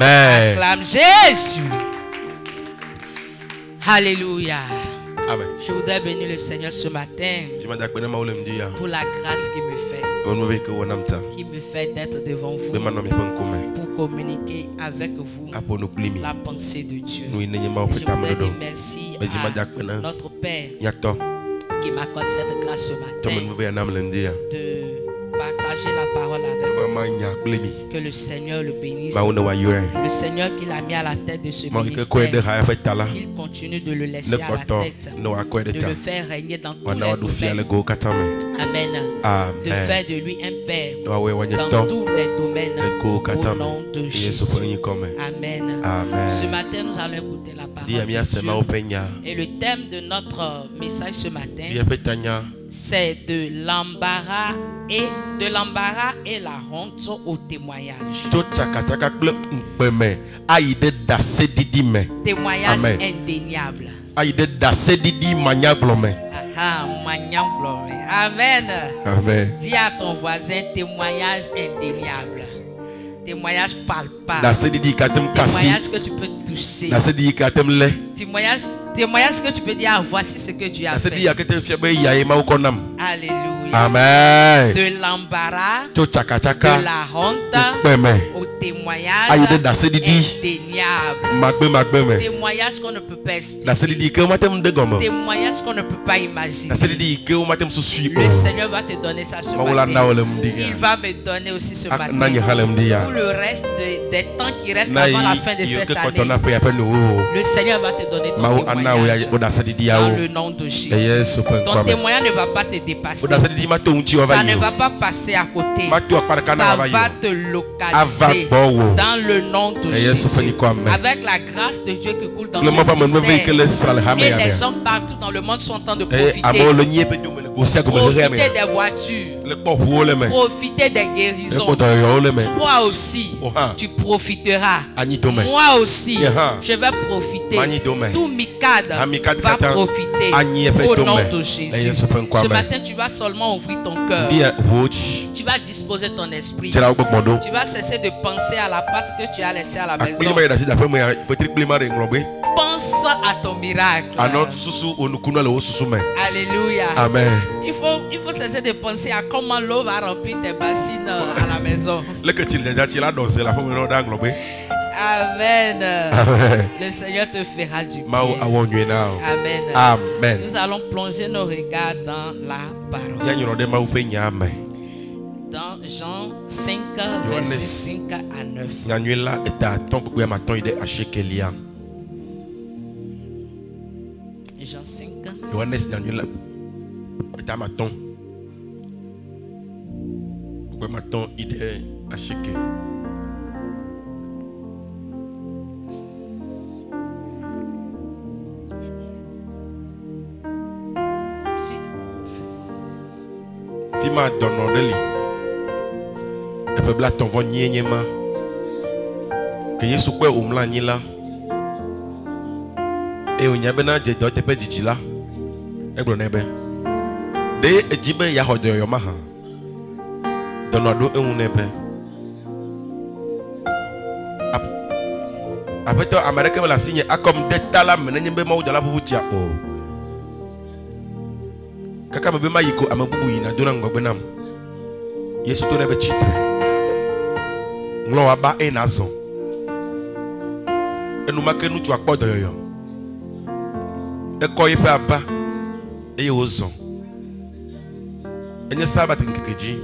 Amen. Acclame Jésus. Alléluia. Amen. Je voudrais bénir le Seigneur ce matin pour la grâce qu'il me fait d'être devant vous pour communiquer avec vous la pensée de Dieu. Et je voudrais dire merci à notre Père qui m'accorde cette grâce ce matin de partager la parole avec vous. Que le Seigneur le bénisse. Le Seigneur qui l'a mis à la tête de ce ministère, qu'il continue de le laisser à la tête, de le faire régner dans tous les domaines. Amen. De faire de lui un Père dans tous les domaines au nom de Jésus. Amen. Ce matin, nous allons écouter la parole de Dieu. Et le thème de notre message ce matin, c'est de l'embarras et la honte au témoignage. Témoignage indéniable. Amen. Amen. Dis à ton voisin, témoignage indéniable. Témoignage palpable. Témoignage que tu peux toucher. Témoignage que tu peux dire, ah, voici ce que Dieu a fait. Alléluia. Amen. De l'embarras, de la honte au témoignage indéniable. Témoignage qu'on ne peut pas expliquer. Témoignage qu'on ne peut pas imaginer. Le Seigneur va te donner ça ce matin. Il va me donner aussi ce matin. Pour le reste des temps qui restent avant la fin de cette année, le Seigneur va te donner ton témoignage. Dans le nom de Jésus. Ton témoignage ne va pas te dépasser. Ça ne va pas passer à côté. Ça va te localiser dans le nom de Jésus. Avec la grâce de Dieu qui coule dans ce ministère. Et les hommes partout dans le monde sont en train de profiter. Profiter des voitures. Profiter des guérisons. Toi aussi, tu profiteras. Moi aussi, je vais profiter. Tout Mikad va profiter au nom de Jésus. Ce matin, tu vas seulement ouvrir ton cœur. Tu vas disposer ton esprit. Tu vas cesser de penser à la pâte que tu as laissée à la maison. Pense à ton miracle. Alléluia. Amen. Il faut cesser de penser à comment l'eau va remplir tes bassines à la maison. Amen. Amen. Le Seigneur te fera du bien. Amen. Amen. Nous allons plonger nos regards dans la parole. Dans Jean 5, versets 5 à 9. Jean 5. Fima donnoreli e pe bla ton vo nyenyema ke Yesu pe umla nyila e onya be na je do te pe jijila e gbo na ebe de ejibe ya hodo yo ma ha donnodo ehun na ebe apeto America la signe akom de tala menenye be ma ujala bubu tia o kaka mebe ma yiko amabubu yina dona ngogbe nam Yesu to nebe chitre nglo wa ba e na zo enu make nu tu akpodo yoyo e ko yipe aba e ye ozo enye sabat nkekeji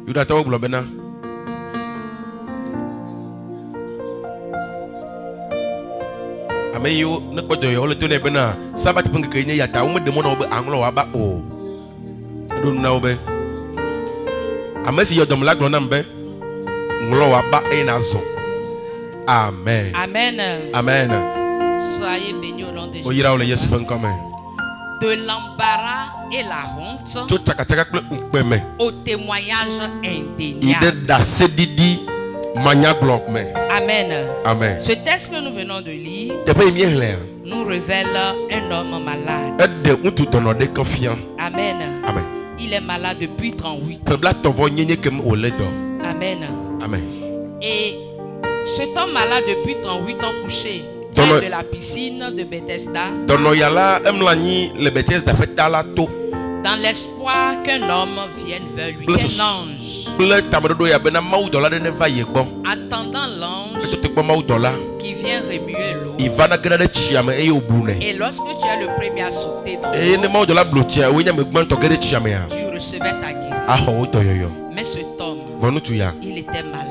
yuda tawo glo bena ameyo ne kpodo yoyo le to nebe na sabat penkekenye yata wo de mo na obe anglo wa ba o do na obe amesi yodom la glo na mbe nglo wa ba e na zo. Amen. Amen. Amen. Soyez bénis au nom de Jésus. De l'embarras et la honte au témoignage indéniable. Amen. Amen. Ce texte que nous venons de lire nous révèle un homme malade. Amen. Amen. Il est malade depuis 38 ans. Amen. Amen. Et Cet homme malade depuis 38 ans couché près de la piscine de Bethesda. Dans l'espoir qu'un homme vienne vers lui, qu'un ange. Attendant l'ange qui vient remuer l'eau. Et lorsque tu es le premier à sauter dans l'eau, tu recevais ta guérison. Mais cet homme, il était malade.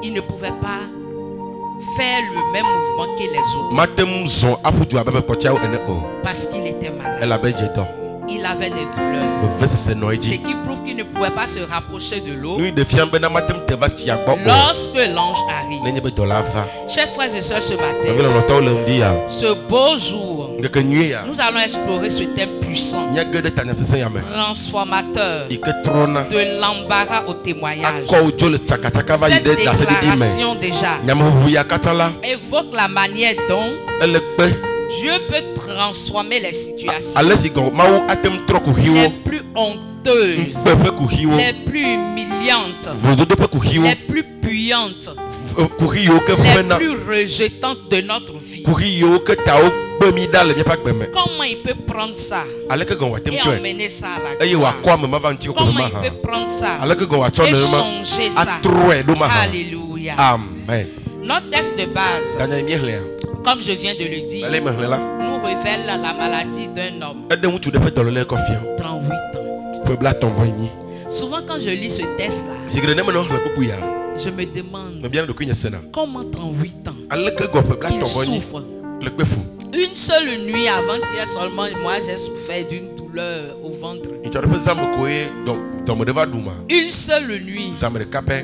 Il ne pouvait pas faire le même mouvement que les autres. Parce qu'il était malade. Il avait des douleurs. Ce qui prouve qu'il ne pouvait pas se rapprocher de l'eau. Lorsque l'ange arrive. Chers frères et sœurs, ce matin, ce beau jour, nous allons explorer ce thème puissant, transformateur, de l'embarras au témoignage. Cette déclaration déjà évoque la manière dont Dieu peut transformer les situations les plus honteuses, les plus humiliantes, les plus puantes, les plus rejetantes de notre vie. Comment il peut prendre ça et emmener ça à la gloire? Comment il peut prendre ça et changer ça? Alléluia. Amen. Notre texte de base, comme je viens de le dire, nous révèle la maladie d'un homme. 38 ans. Souvent quand je lis ce texte-là, je me demande comment 38 ans il souffre. Une seule nuit avant-hier seulement, moi j'ai souffert d'une douleur au ventre. Une seule nuit,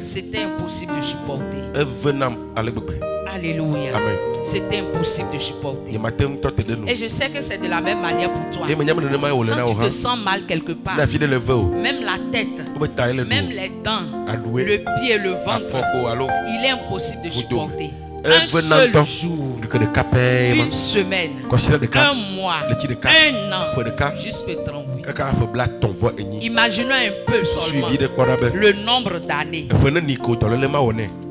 c'était impossible de supporter. Alléluia. C'était impossible de supporter. Et je sais que c'est de la même manière pour toi. Quand tu te sens mal quelque part, même la tête, même les dents, le pied, le ventre, il est impossible de supporter. Un seul jour, une semaine, un mois, un an, jusque 38. Imaginons un peu seulement le nombre d'années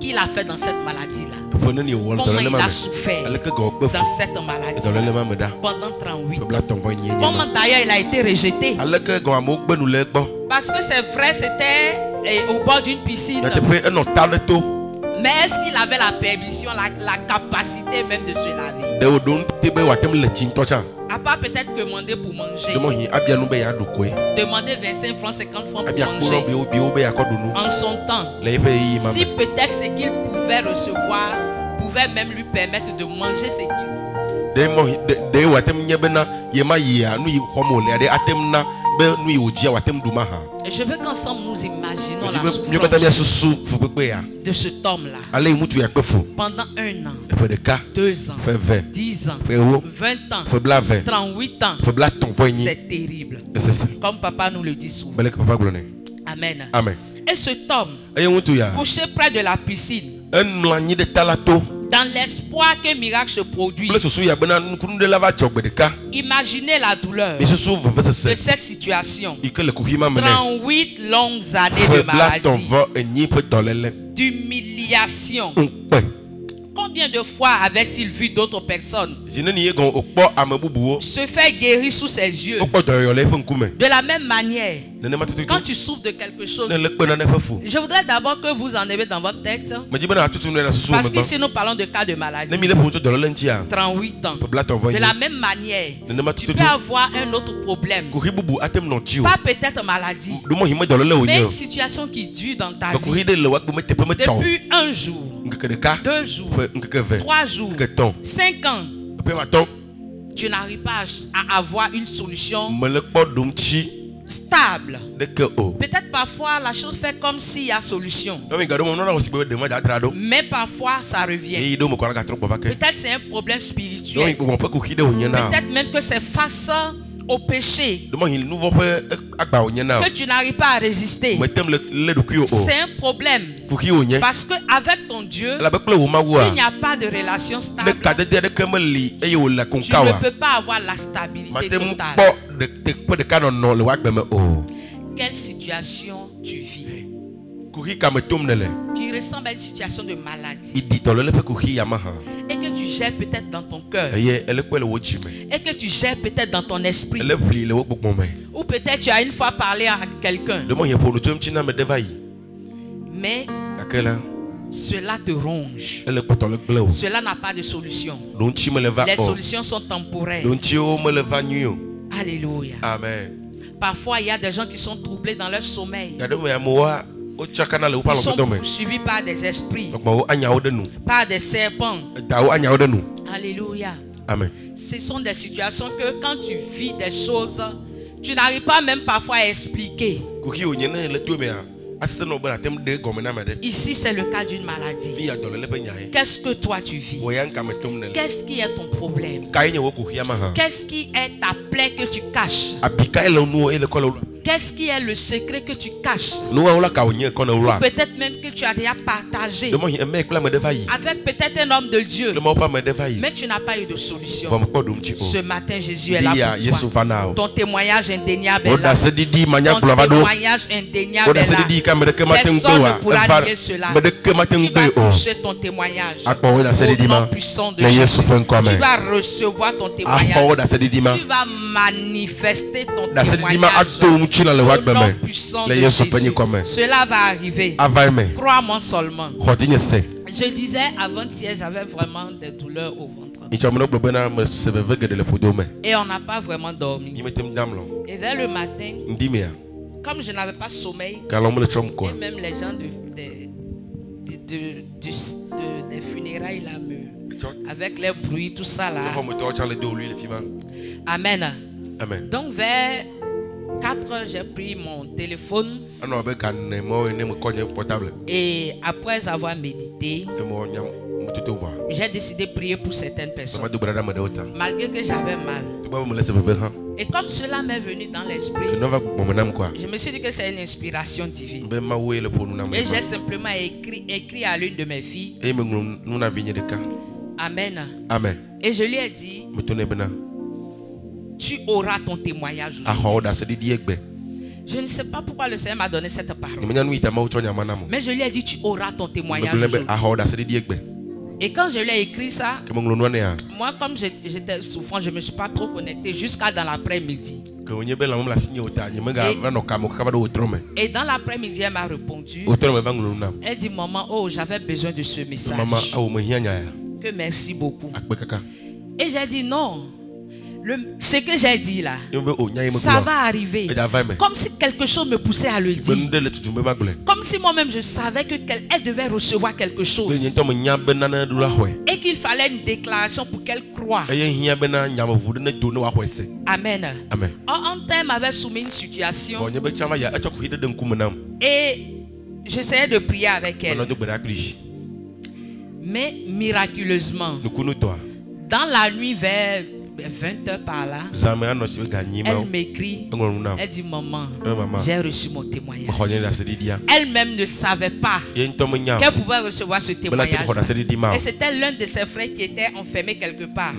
qu'il a fait dans cette maladie-là. Comment il a souffert dans cette maladie pendant 38 ans. Comment d'ailleurs il a été rejeté. Parce que c'est vrai, c'était au bord d'une piscine. Mais est-ce qu'il avait la permission, la capacité même de se laver? À part peut-être demander pour manger. Demander 25 francs, 50 francs pour manger. En son temps, si peut-être ce qu'il pouvait recevoir pouvait même lui permettre de manger ce qu'il voulait. Et je veux qu'ensemble nous imaginons la souffrance de cet homme-là pendant 1 an, 2 ans, 10 ans, 20 ans, 38 ans. C'est terrible. Comme papa nous le dit souvent. Amen. Et cet homme couché près de la piscine, dans l'espoir qu'un miracle se produise, imaginez la douleur de cette situation. 38 longues années de maladie, d'humiliation. Combien de fois avait-il vu d'autres personnes se faire guérir sous ses yeux? De la même manière, quand tu souffres de quelque chose, je voudrais d'abord que vous en ayez dans votre tête. Parce qu'ici nous parlons de cas de maladie. 38 ans. De la même manière, tu peux avoir un autre problème. Pas peut-être maladie, mais une situation qui dure dans ta vie. Depuis 1 jour, 2 jours, 3 jours, 5 ans, tu n'arrives pas à avoir une solution stable. Peut-être parfois la chose fait comme s'il y a solution, mais parfois ça revient. Peut-être c'est un problème spirituel. Peut-être même que c'est face au péché que tu n'arrives pas à résister. C'est un problème. Parce qu'avec ton Dieu, s'il n'y a pas de relation stable, tu ne peux pas avoir la stabilité totale. Quelle situation tu vis? qui ressemble à une situation de maladie et que tu gères peut-être dans ton cœur et que tu gères peut-être dans ton esprit ou peut-être tu as une fois parlé à quelqu'un mais cela te ronge, cela n'a pas de solution, les solutions sont temporaires. Alléluia. Amen. Parfois il y a des gens qui sont troublés dans leur sommeil. Ils sont suivis par des esprits, par des serpents. Alléluia. Amen. Ce sont des situations que quand tu vis des choses, tu n'arrives pas même parfois à expliquer. Ici c'est le cas d'une maladie. Qu'est-ce que toi tu vis? Qu'est-ce qui est ton problème? Qu'est-ce qui est ta plaie que tu caches? Qu'est-ce qui est le secret que tu caches? Peut-être même que tu as déjà partagé avec peut-être un homme de Dieu, mais tu n'as pas eu de solution. Ce matin Jésus est là pour toi. Ton témoignage indéniable est là. Ton témoignage indéniable est là. Personne ne pourra nier cela. Tu vas toucher ton témoignage au nom puissant de Jésus. Tu vas recevoir ton témoignage. Tu vas manifester ton témoignage au nom puissant de Jésus. Cela va arriver. Crois-moi seulement. Je disais avant-hier, j'avais vraiment des douleurs au ventre. Et on n'a pas vraiment dormi. Et vers le matin, comme je n'avais pas sommeil, et même les gens des funérailles là, avec les bruits, tout ça là. Amen. Amen. Donc vers 4 heures, j'ai pris mon téléphone. Et après avoir médité, j'ai décidé de prier pour certaines personnes. Malgré que j'avais mal. Et comme cela m'est venu dans l'esprit, je me suis dit que c'est une inspiration divine. Et j'ai simplement écrit à l'une de mes filles. Amen. Amen. Et je lui ai dit, tu auras ton témoignage aujourd'hui. Je ne sais pas pourquoi le Seigneur m'a donné cette parole. Mais je lui ai dit, tu auras ton témoignage aujourd'hui. Et quand je lui ai écrit ça, moi comme j'étais souffrant, je ne me suis pas trop connecté jusqu'à dans l'après-midi. Et dans l'après-midi, elle m'a répondu. Elle dit, maman, oh, j'avais besoin de ce message. Que merci beaucoup. Et j'ai dit, non. Ce que j'ai dit là, ça va arriver. Comme si quelque chose me poussait à le dire. Comme si moi-même je savais qu'elle devait recevoir quelque chose. Et qu'il fallait une déclaration pour qu'elle croie. Amen. Un tel m'avait soumis une situation. Et j'essayais de prier avec elle. Mais miraculeusement, dans la nuit vers 20 heures par là, elle m'écrit, elle dit, maman, j'ai reçu mon témoignage. Elle-même ne savait pas qu'elle pouvait recevoir ce témoignage. Et c'était l'un de ses frères qui était enfermé quelque part.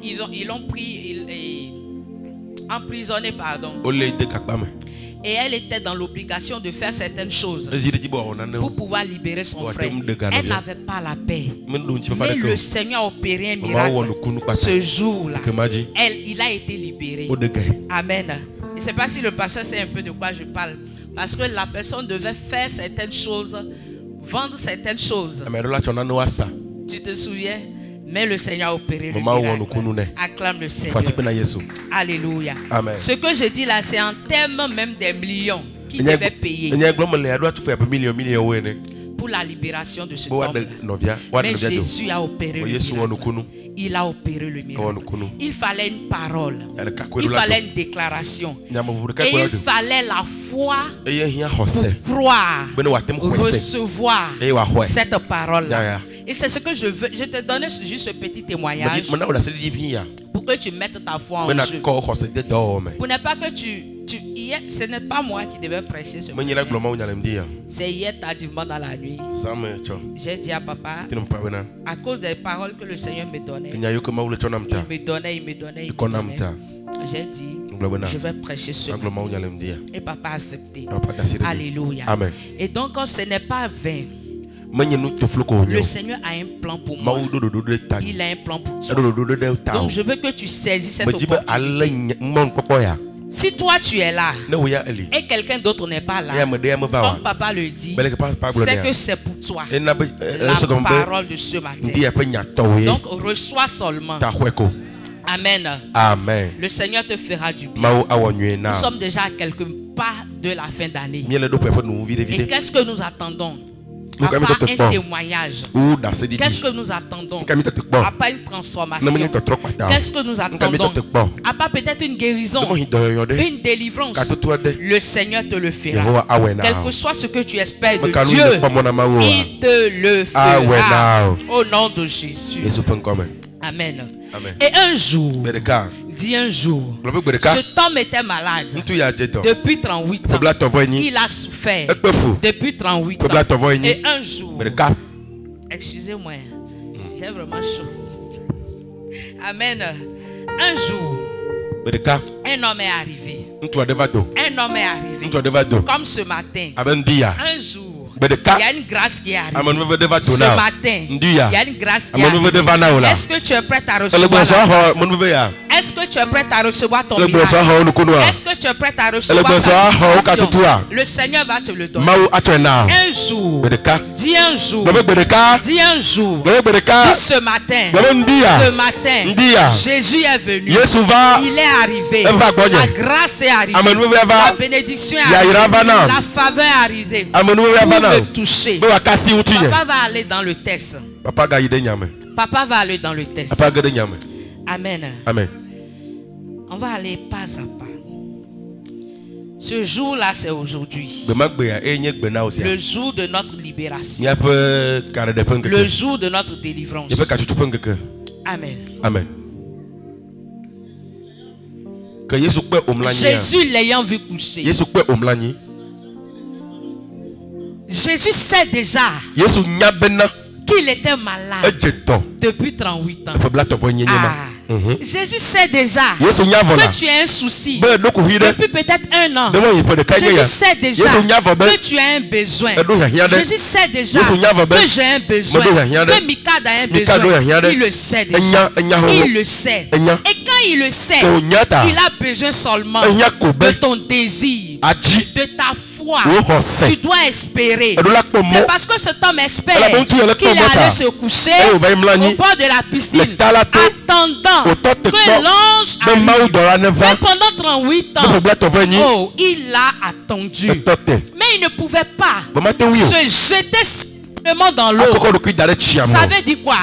Ils l'ont pris, emprisonné, pardon. Et elle était dans l'obligation de faire certaines choses pour pouvoir libérer son frère. Elle n'avait pas la paix. Mais le Seigneur a opéré un miracle. Ce jour-là, il a été libéré. Amen. Je ne sais pas si le pasteur sait un peu de quoi je parle. Parce que la personne devait faire certaines choses, vendre certaines choses. Tu te souviens? Mais le Seigneur a opéré le miracle. Acclame le Seigneur. Alléluia. Amen. Ce que je dis là, c'est en termes même des millions qui devaient payer pour la libération de ce homme-là. Mais Jésus a opéré le miracle. Il a opéré le miracle. Il fallait une parole. Il fallait une déclaration. Et il fallait la foi pour croire, recevoir cette parole-là. Et c'est ce que je veux. Je te donne juste ce petit témoignage pour que tu mettes ta foi en jeu. Pour ne pas que hier, ce n'est pas moi qui devais prêcher ce matin. C'est hier tardivement dans la nuit. J'ai dit à papa, à cause des paroles que le Seigneur me donnait, il me donnait. J'ai dit, Je vais prêcher ce matin. Et papa a accepté. Alléluia. Amen. Et donc, ce n'est pas vain. Le Seigneur a un plan pour moi. Il a un plan pour toi. Donc je veux que tu saisisses cette opportunité. Si toi tu es là et quelqu'un d'autre n'est pas là, comme papa le dit, c'est que c'est pour toi la parole de ce matin. Donc reçois seulement. Amen. Amen. Le Seigneur te fera du bien. Nous sommes déjà à quelques pas de la fin d'année. Et qu'est-ce que nous attendons? À part un témoignage. Qu'est-ce que nous attendons? À part une transformation. Qu'est-ce que nous attendons? À part peut-être une guérison, une délivrance. Le Seigneur te le fera. Quel que soit ce que tu espères de Dieu, il te le fera. Au nom de Jésus. Amen. Amen. Et un jour, dis un jour, cet homme était malade depuis 38 ans. Il a souffert depuis 38 ans. Et un jour, excusez-moi, j'ai vraiment chaud. Amen. Un jour, un homme est arrivé. Un homme est arrivé. Comme ce matin. Un jour. Il y a une grâce qui est arrivée. Ce matin, il y a une grâce qui est arrivée. Est-ce que tu es prêt à recevoir la grâce? Est-ce que tu es prêt à recevoir ton miracle? Est-ce que tu es prêt à recevoir ta bénédiction? Le Seigneur va te le donner. Un jour, dis un jour, dis un jour, dis ce matin, Jésus est venu. Il est arrivé. La grâce est arrivée. La bénédiction est arrivée. La faveur est arrivée. Me toucher. Papa va aller dans le test. Papa va aller dans le test. Amen. Amen. On va aller pas à pas. Ce jour-là, c'est aujourd'hui. Le jour de notre libération. Le jour de notre délivrance. Amen. Amen. Jésus l'ayant vu coucher. Jésus sait déjà qu'il était malade depuis 38 ans. Jésus sait déjà que tu as un souci depuis peut-être un an. Jésus sait déjà que tu as un besoin. Jésus sait déjà que j'ai un besoin. Que Mikad a un besoin. Il le sait déjà. Il le sait. Et quand il le sait, il a besoin seulement de ton désir, de ta foi. Tu dois espérer. C'est parce que cet homme espère qu'il allait se coucher au bord de la piscine, attendant que l'ange arrive. Mais pendant 38 ans, il a attendu. Mais il ne pouvait pas se jeter simplement dans l'eau. Ça veut dire quoi?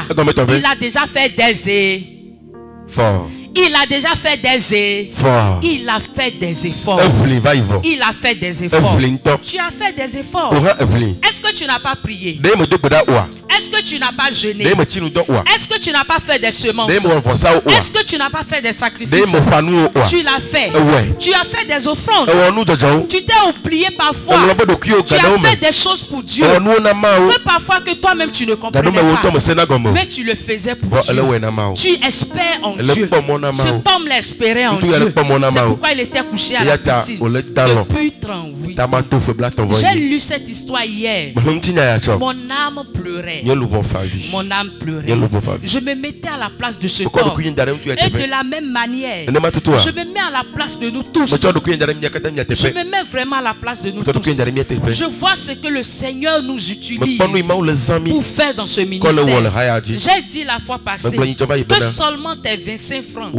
Il a déjà fait des efforts. Il a déjà fait des efforts. Il a fait des efforts. Il a fait des efforts. Tu as fait des efforts. Est-ce que tu n'as pas prié? Est-ce que tu n'as pas jeûné? Est-ce que tu n'as pas fait des semences? Est-ce que tu n'as pas fait des sacrifices? Tu l'as fait. Tu as fait des offrandes. Tu t'es oublié parfois. Tu as fait des choses pour Dieu. Mais parfois que toi-même tu ne comprenais pas. Mais tu le faisais pour Dieu. Tu espères en Dieu. Cet homme l'espérait en Dieu. C'est pourquoi il était couché à la piscine depuis 38 ans. J'ai lu cette histoire hier. Mon âme pleurait. Mon âme pleurait. Je me mettais à la place de ce corps. Et de la même manière, je me mets à la place de nous tous. Je me mets vraiment à la place de nous tous. Je vois ce que le Seigneur nous utilise pour faire dans ce ministère. J'ai dit la fois passée que seulement tes 25 francs,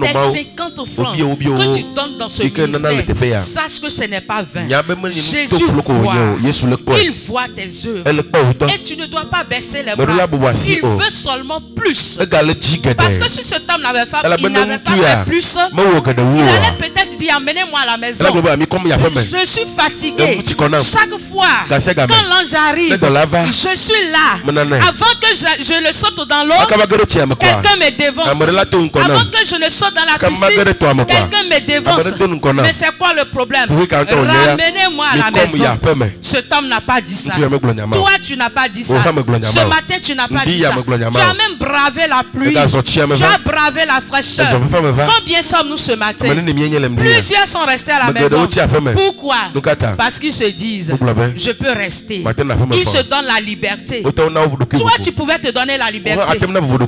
tes 50 francs que tu donnes dans ce ministère, sache que ce n'est pas vain. Jésus voit. Il voit tes œuvres. Et tu ne dois pas baisser les bras. Il veut seulement plus. Parce que si cet homme n'avait pas fait plus, il allait peut-être dit amenez-moi à la maison, je suis fatigué. Chaque fois quand l'ange arrive, je suis là. Avant que je le saute dans l'eau, quelqu'un me dévance. Avant que je ne saute dans la piscine, quelqu'un me dévance. Mais c'est quoi le problème? Ramenez-moi à la maison. Cet homme n'a pas dit ça. Toi, tu n'as pas dit ça. Ce matin, tu n'as pas dit ça. Tu as même bravé la pluie. Tu as bravé la fraîcheur. Combien sommes-nous ce matin? Plusieurs sont restés à la maison. Pourquoi? Parce qu'ils se disent, je peux rester. Ils se donnent la liberté. Toi, tu pouvais te donner la liberté.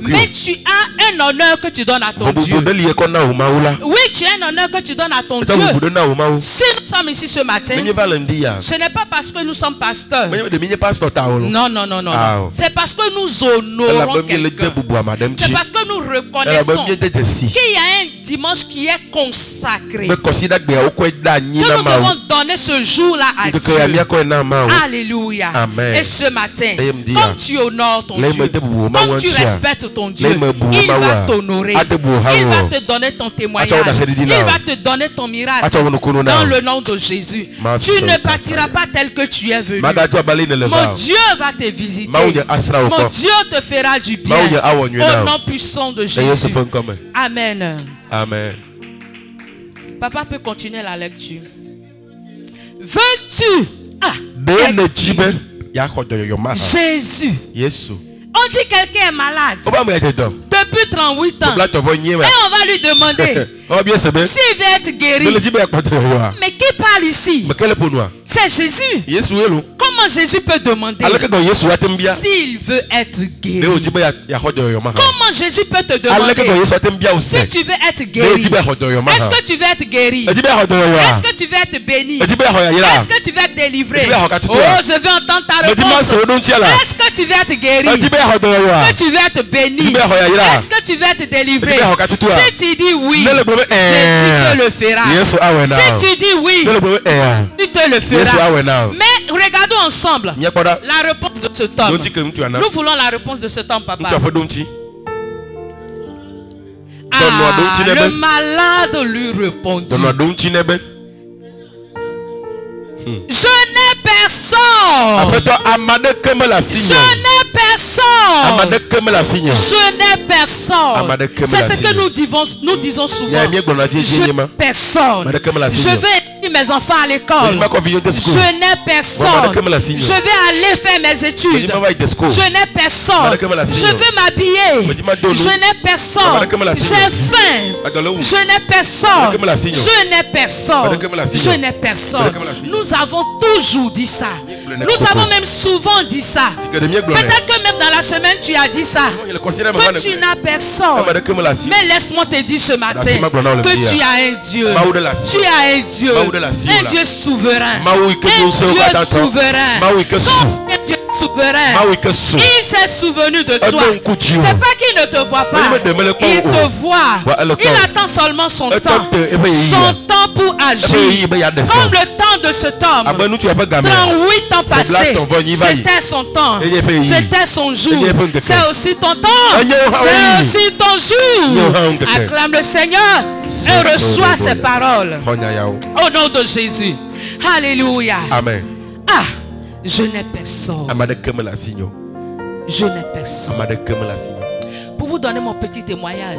Mais tu as un honneur que tu donnes à ton Dieu. Oui, tu as un honneur que tu donnes à ton Dieu. Si nous sommes ici ce matin, ce n'est pas parce que nous sommes pasteurs. Non, non, non, non. C'est parce que nous honorons quelqu'un. C'est parce que nous reconnaissons qu'il y a un dimanche qui est consacré. Que nous devons donner ce jour-là à Dieu. Alléluia. Et ce matin, comme tu honores ton Dieu, comme tu respectes ton Dieu, il va t'honorer. Il va te donner ton témoignage. Il va te donner ton miracle. Dans le nom de Jésus. Tu ne partiras pas tel que tu es venu. Mon Dieu va te visiter. Mon Dieu te fera du bien. Au nom puissant de Jésus. Amen. Amen. Papa peut continuer la lecture. Veux-tu Jésus. On dit quelqu'un est malade depuis 38 ans. Et on va lui demander s'il veut être guéri. Mais qui parle ici? C'est Jésus. Comment Jésus peut demander s'il veut être guéri? Comment Jésus peut te demander si tu veux être guéri? Est-ce que tu veux être guéri? Est-ce que tu veux être béni? Est-ce que tu veux être délivré? Oh, je veux entendre ta réponse. Est-ce que tu veux être guéri? Est-ce que tu veux être béni? Est-ce que tu veux être délivré? Si tu dis oui, Jésus te le fera. Si tu dis oui, tu te le feras. Mais regardons ensemble la réponse de cet homme. Nous voulons la réponse de cet homme, papa. Le malade lui répondit: je n'ai personne. Je n'ai personne. Je n'ai personne. C'est ce que nous disons souvent. Je n'ai personne. Je vais aider mes enfants à l'école. Je n'ai personne. Je vais aller faire mes études. Je n'ai personne. Je veux m'habiller. Je n'ai personne. J'ai faim. Je n'ai personne. Je n'ai personne. Je n'ai personne. Nous avons toujours dit ça. Nous avons même souvent dit ça. Peut-être que même dans la semaine tu as dit ça. Que tu n'as personne. Mais laisse-moi te dire ce matin que tu as un Dieu. Tu as un Dieu. Un Dieu souverain. Un Dieu souverain. Un Dieu souverain. Il s'est souvenu de toi. C'est pas qu'il ne te voit pas. Il te voit. Il attend seulement son temps. Son temps pour agir. Comme le temps de cet homme. 38 ans passés. C'était son temps. C'était son jour. C'est aussi ton temps. C'est aussi ton jour. Acclame le Seigneur et reçois ses paroles. Au nom de Jésus. Alléluia. Amen. Ah, je n'ai personne. Je n'ai personne. Pour vous donner mon petit témoignage,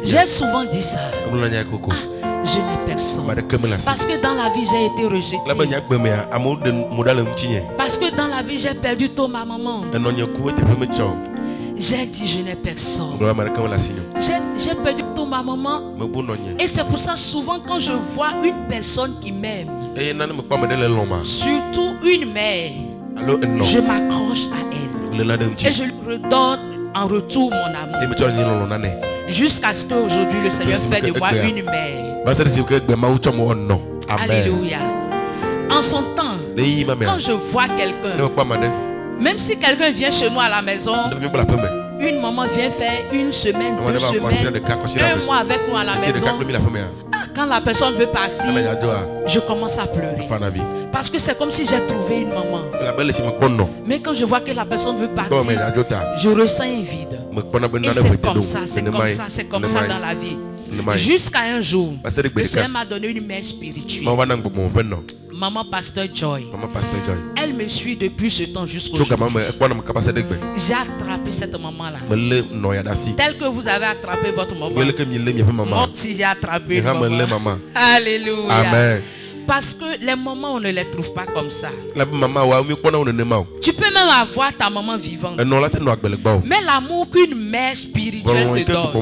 j'ai souvent dit ça. Je n'ai personne. Parce que dans la vie, j'ai été rejeté. Parce que dans la vie, j'ai perdu tôt ma maman. J'ai dit je n'ai personne. J'ai perdu tôt ma maman. Et c'est pour ça souvent quand je vois une personne qui m'aime, surtout une mère, je m'accroche à elle. Et je lui redonne en retour mon amour. Jusqu'à ce qu'aujourd'hui le Seigneur fait de moi une mère. Alléluia. En son temps, quand je vois quelqu'un, même si quelqu'un vient chez nous à la maison, une maman vient faire une semaine, 2 semaines, 1 mois avec nous à la maison. Quand la personne veut partir, je commence à pleurer. Parce que c'est comme si j'ai trouvé une maman. Mais quand je vois que la personne veut partir, je ressens un vide. Et c'est comme ça, c'est comme ça dans la vie. Jusqu'à un jour, le Seigneur m'a donné une mère spirituelle. Maman Pasteur Joy. Elle me suit depuis ce temps jusqu'au jour. J'ai attrapé cette maman-là. Tel que vous avez attrapé votre maman. Moi aussi j'ai attrapé une maman. Alléluia. Amen. Parce que les mamans, on ne les trouve pas comme ça. Tu peux même avoir ta maman vivante. Mais l'amour qu'une mère spirituelle te donne,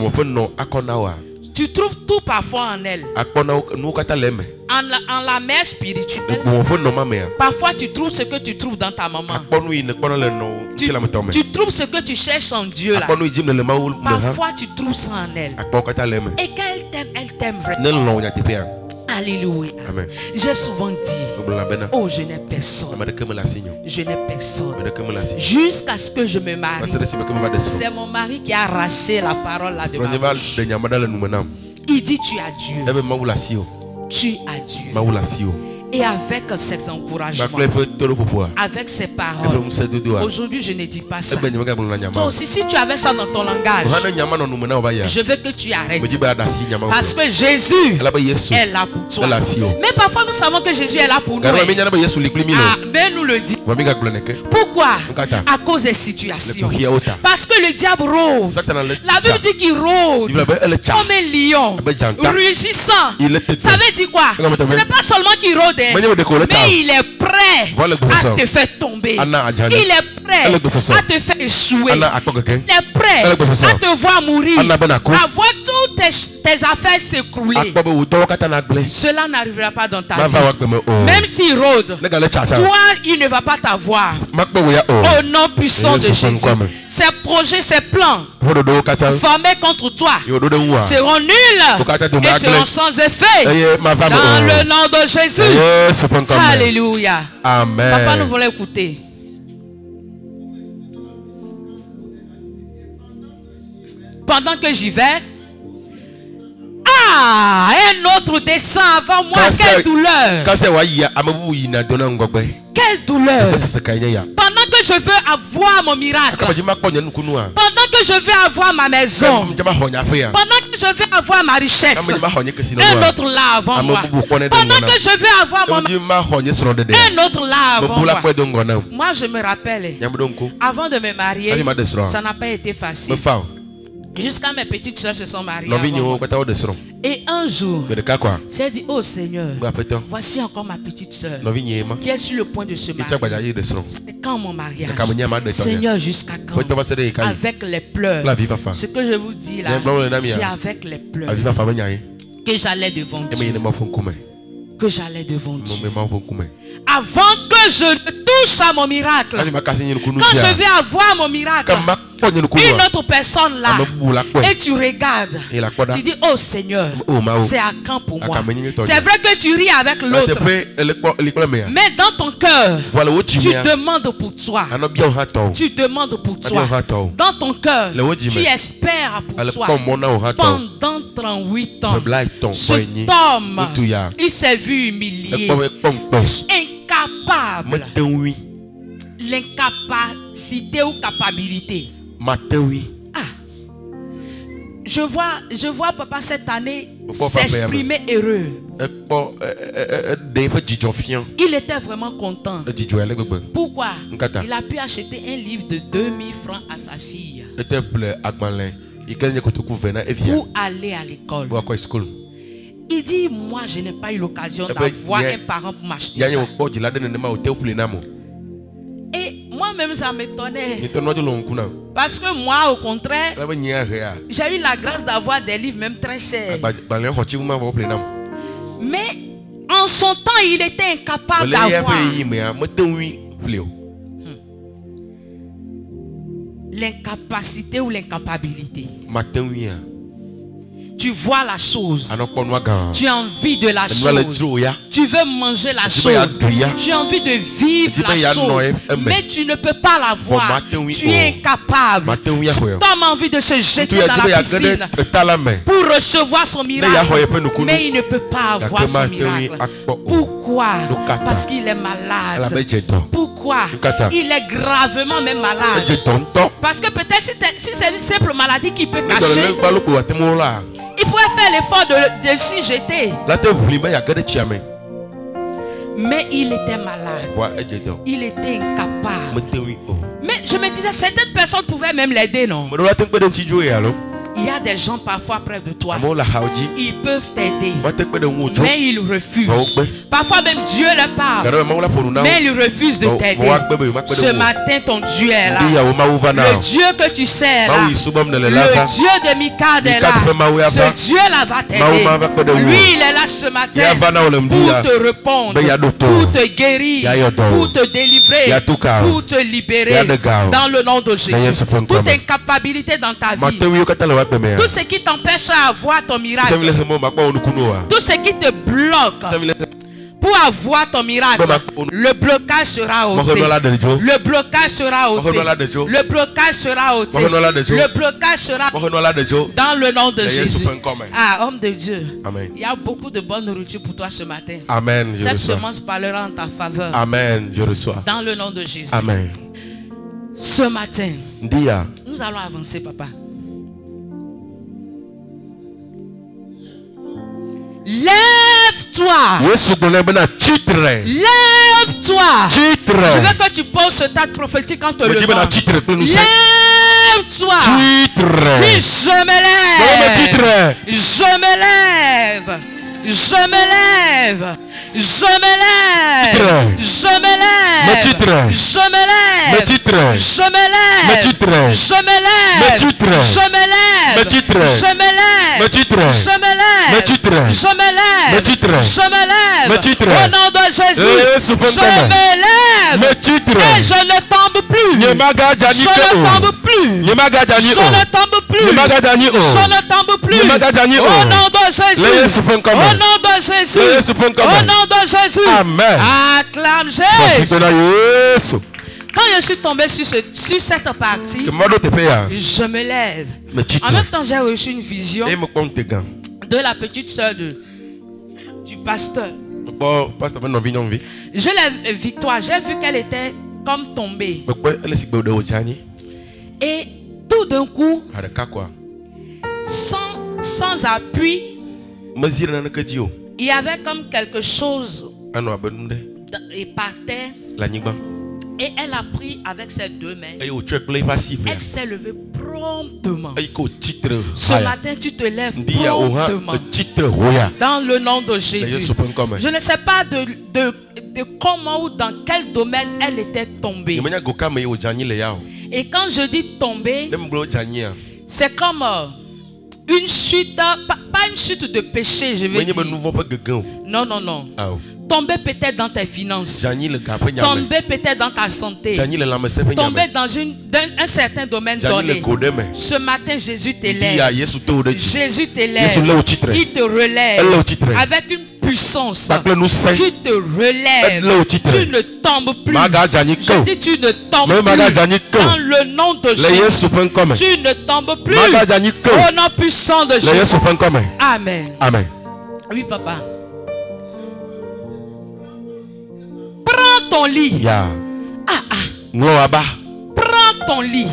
tu trouves tout parfois en elle. En la mère spirituelle, parfois tu trouves ce que tu trouves dans ta maman. Tu trouves ce que tu cherches en Dieu là. Parfois tu trouves ça en elle. Et qu'elle t'aime, elle t'aime vraiment. Alléluia. J'ai souvent dit, oh, je n'ai personne. Je n'ai personne. Jusqu'à ce que je me marie. C'est mon mari qui a arraché la parole là de ma bouche. Il dit, tu as Dieu. Tu as Dieu. Et avec ses encouragements, avec ses paroles, aujourd'hui je ne dis pas ça. Toi aussi, si tu avais ça dans ton langage, je veux que tu arrêtes. Parce que Jésus est là pour toi. Mais parfois nous savons que Jésus est là pour nous. Ah, mais nous le dit. Pourquoi? À cause des situations. Parce que le diable rôde. La Bible dit qu'il rôde comme un lion, rugissant. Ça veut dire quoi? Ce n'est pas seulement qu'il rôde, mais il est prêt à te faire tomber. Il est prêt à te faire échouer. Il est prêt à te voir mourir, à voir toutes tes affaires s'écrouler. Cela n'arrivera pas dans ta vie. Même s'il rôde, toi, il ne va pas t'avoir. Au nom puissant de Jésus, ses projets, ses plans formés contre toi seront nuls et seront sans effet. Dans le nom de Jésus. Alléluia. Amen. Papa, nous voulons écouter. Pendant que j'y vais, un autre descend avant moi. Quelle douleur. Quelle douleur. Pendant que je veux avoir mon miracle, pendant que je veux avoir ma maison, pendant que je veux avoir ma richesse, un autre là avant moi. Pendant que je veux avoir mon un autre là avant moi. Moi je me rappelle, avant de me marier, ça n'a pas été facile. Jusqu'à mes petites soeurs se sont mariées. Et un jour, j'ai dit, oh Seigneur, voici encore ma petite soeur qui est sur le point de se marier. C'est quand mon mariage? Seigneur, jusqu'à quand? Avec les pleurs. Ce que je vous dis là, c'est avec les pleurs que j'allais devant Dieu. Que j'allais devant Dieu. Avant que je touche à mon miracle, quand je vais avoir mon miracle, une autre personne là, et tu regardes, tu dis, oh Seigneur, c'est à quand pour moi? C'est vrai que tu ris avec l'autre, mais dans ton cœur, tu demandes pour toi. Tu demandes pour toi. Dans ton cœur, tu espères pour toi. Pendant 38 ans, cet homme, il s'est vu humilié, incapable. L'incapacité ou capacité. Je vois papa cette année s'exprimer heureux. Il était vraiment content. Pourquoi? Il a pu acheter un livre de 2000 francs à sa fille pour aller à l'école. Il dit, moi je n'ai pas eu l'occasion d'avoir un parent pour m'acheter ça. Et moi-même ça m'étonnait. Parce que moi au contraire, j'ai eu la grâce d'avoir des livres même très chers. Mais en son temps il était incapable d'avoir. L'incapacité ou l'incapabilité. Tu vois la chose, tu as envie de la chose, tu veux manger la chose, tu as envie de vivre la chose, mais tu ne peux pas la voir, tu es incapable. Cet homme a envie de se jeter dans la piscine pour recevoir son miracle, mais il ne peut pas avoir son miracle. Pourquoi? Parce qu'il est malade. Pourquoi? Il est gravement même malade. Parce que peut-être si c'est une simple maladie qui peut cacher, Il pouvait faire l'effort de s'y jeter. Mais il était malade. Il était incapable. Mais je me disais, certaines personnes pouvaient même l'aider, non? Il y a des gens parfois près de toi. Ils peuvent t'aider. Mais ils refusent. Parfois même Dieu leur parle. Mais ils refusent de t'aider. Ce matin, ton Dieu est là. Le Dieu que tu sais est là. Le Dieu de Micah est là. Ce Dieu-là va t'aider. Lui, il est là ce matin pour te répondre, pour te guérir, pour te délivrer, pour te libérer. Dans le nom de Jésus. Toute incapacité dans ta vie. Tout ce qui t'empêche à avoir ton miracle. Tout ce qui te bloque pour avoir ton miracle. Le blocage sera ôté. Le blocage sera ôté. Le blocage sera ôté. Le blocage sera dans le nom de Jésus. Ah, homme de Dieu. Amen. Il y a beaucoup de bonne nourriture pour toi ce matin. Amen. Cette semence parlera en ta faveur. Amen. Je reçois. Dans le nom de Jésus. Amen. Ce matin, nous allons avancer, papa. Lève-toi. Lève-toi. Je veux que tu poses ce tas prophétique en te levant. Lève-toi. Dis, je me lève. Je me lève. Je me lève. Je me lève. Je me lève. Je me lève. Je me lève. Je me lève. Je me lève. Je me lève. Je me lève. Je me lève. Je me lève. Au nom de Jésus. Je me lève. Et je ne tombe plus. Je ne tombe plus. Je ne tombe plus. Je ne tombe plus. Au nom de Jésus. Au nom de Jésus. Au nom de Jésus. Amen. Acclame Jésus. Quand je suis tombé sur cette partie, je me lève. En même temps, j'ai reçu une vision de la petite soeur du pasteur. Je l'ai Victoire, j'ai vu qu'elle était comme tombée. Et tout d'un coup, sans appui, il y avait comme quelque chose et par terre. Et elle a pris avec ses deux mains. Elle s'est levée promptement. Ce matin, tu te lèves promptement. Dans le nom de Jésus. Je ne sais pas de comment ou dans quel domaine elle était tombée. Et quand je dis tomber, c'est comme une chute, pas une chute de péché, je veux dire. Non, non, non. Tomber peut-être dans tes finances. Tomber peut-être dans ta santé. Tomber dans un certain domaine donné. Ce matin, Jésus t'élève. Jésus t'élève. Il te relève. Avec une puissance. Tu te relèves. Tu ne tombes plus. Je dis tu ne tombes plus. Dans le nom de Jésus. Tu ne tombes plus. Au nom puissant de Jésus. Amen. Amen. Oui, papa. Prends ton lit. Prends ton lit.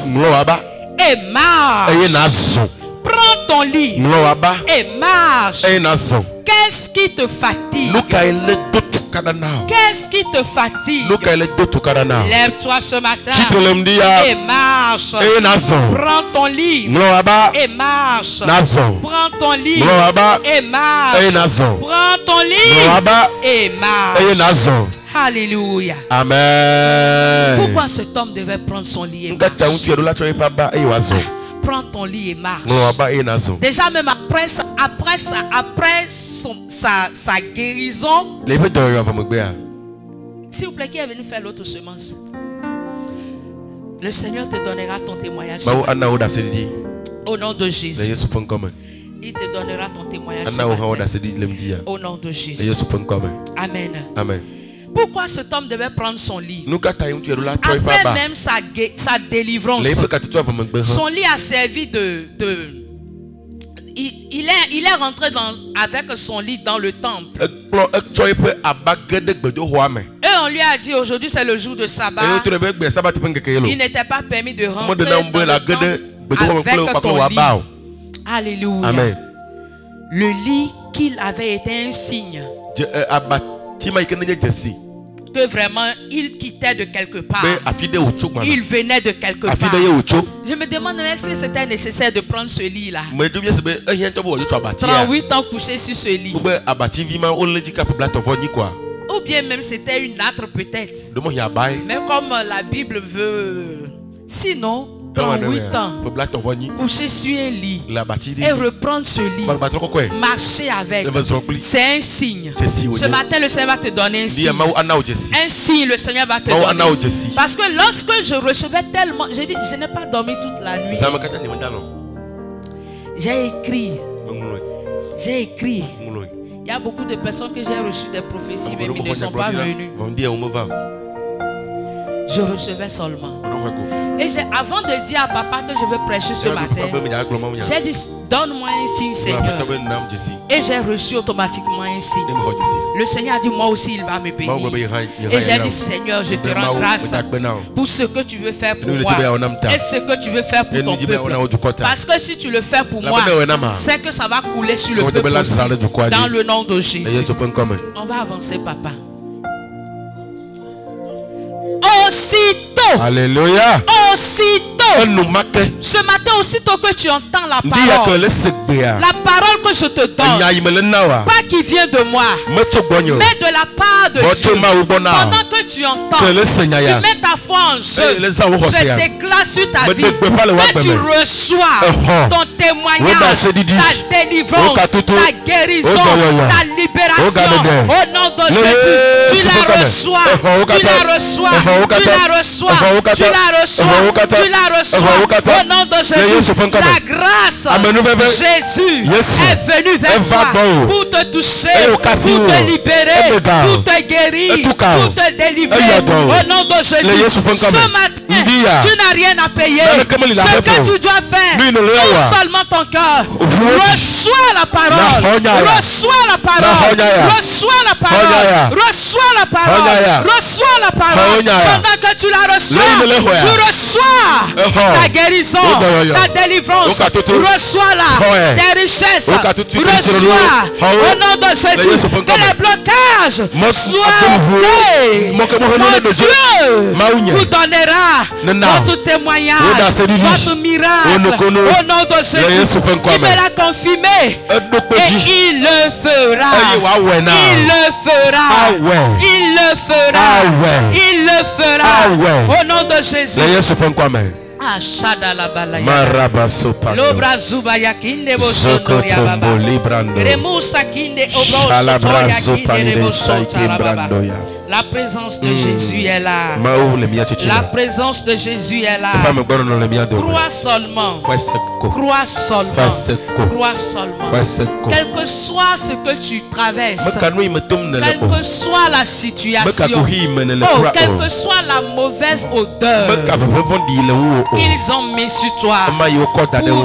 Et marche. Prends ton lit. Et marche. Qu'est-ce qui te fatigue? Qu'est-ce qui te fatigue? Lève-toi ce matin et marche. Prends ton lit et marche. Prends ton lit et marche. Prends ton lit et marche. Alléluia. Amen. Pourquoi cet homme devait prendre son lit et marche? Prends ton lit et marche. Déjà même après sa guérison. S'il vous plaît, qui est venu faire l'autre semence? Le Seigneur te donnera ton témoignage. Au nom de Jésus. Il te donnera ton témoignage. Au nom de Jésus. Amen. Amen. Pourquoi cet homme devait prendre son lit? Après même sa délivrance, son lit a servi il est rentré avec son lit dans le temple. Et on lui a dit aujourd'hui c'est le jour de sabbat. Il n'était pas permis de rentrer dans le temple avec ton lit. Alléluia. Amen. Le lit qu'il avait été un signe. Que vraiment il quittait de quelque part. Il venait de quelque part. Je me demande est-ce que c'était nécessaire de prendre ce lit là. 38 ans couché sur ce lit. Ou bien même c'était une âtre peut-être. Mais comme la Bible veut. Sinon 38 ans coucher sur un lit et reprendre ce lit, marcher avec, c'est un signe. Ce matin le Seigneur va te donner un signe. Un signe le Seigneur va te donner. Parce que lorsque je recevais tellement, j'ai dit je n'ai pas dormi toute la nuit. J'ai écrit. Il y a beaucoup de personnes que j'ai reçu des prophéties mais ils ne sont pas venus. Je recevais seulement. Et avant de dire à papa que je veux prêcher ce matin, j'ai dit donne-moi un signe Seigneur. Et j'ai reçu automatiquement un signe. Le Seigneur a dit moi aussi il va me bénir. Et j'ai dit Seigneur je te rends grâce pour ce que tu veux faire pour moi et ce que tu veux faire pour ton peuple. Parce que si tu le fais pour moi, c'est que ça va couler sur le peuple aussi, dans le nom de Jésus. On va avancer papa. Aussitôt. Alléluia. Aussitôt. Ce matin, aussitôt que tu entends la parole que je te donne, pas qui vient de moi, mais de la part de Dieu. Pendant que tu entends, tu mets ta foi en jeu. Je déclare sur ta vie que tu reçois ton témoignage, ta délivrance, ta guérison, ta libération. Au nom de Jésus, tu la reçois, tu la reçois, tu la reçois, tu la reçois, tu la reçois. Au nom de Jésus, la grâce Jésus est venu vers toi pour te toucher, pour te libérer, pour te guérir, pour te délivrer. Au nom de Jésus, ce matin, tu n'as rien à payer. Ce que tu dois faire, ouvre seulement ton cœur. Reçois la parole. Reçois la parole. Reçois la parole. Reçois la parole. Reçois la parole. Pendant que tu la reçois, tu reçois ta guérison, ta délivrance, reçois-la, tes richesses, reçois au nom de Jésus, que les blocages soient faits. Mon Dieu vous donnera votre témoignage, votre miracle, au nom de Jésus. Il me l'a confirmé et il le fera. Il le fera. Il le fera. Il le fera. Au nom de Jésus. Ashada la balaya. Lobra zuba yakinde bosono ya baba. Remusa kinde obosoto yakinde bosoto la baba. La présence de Jésus est là. La présence de Jésus est là. Crois seulement. Crois seulement. Crois seulement. Quel que soit ce que tu traverses, quelle que soit la situation, quelle que soit la mauvaise odeur, ils ont mis sur toi pour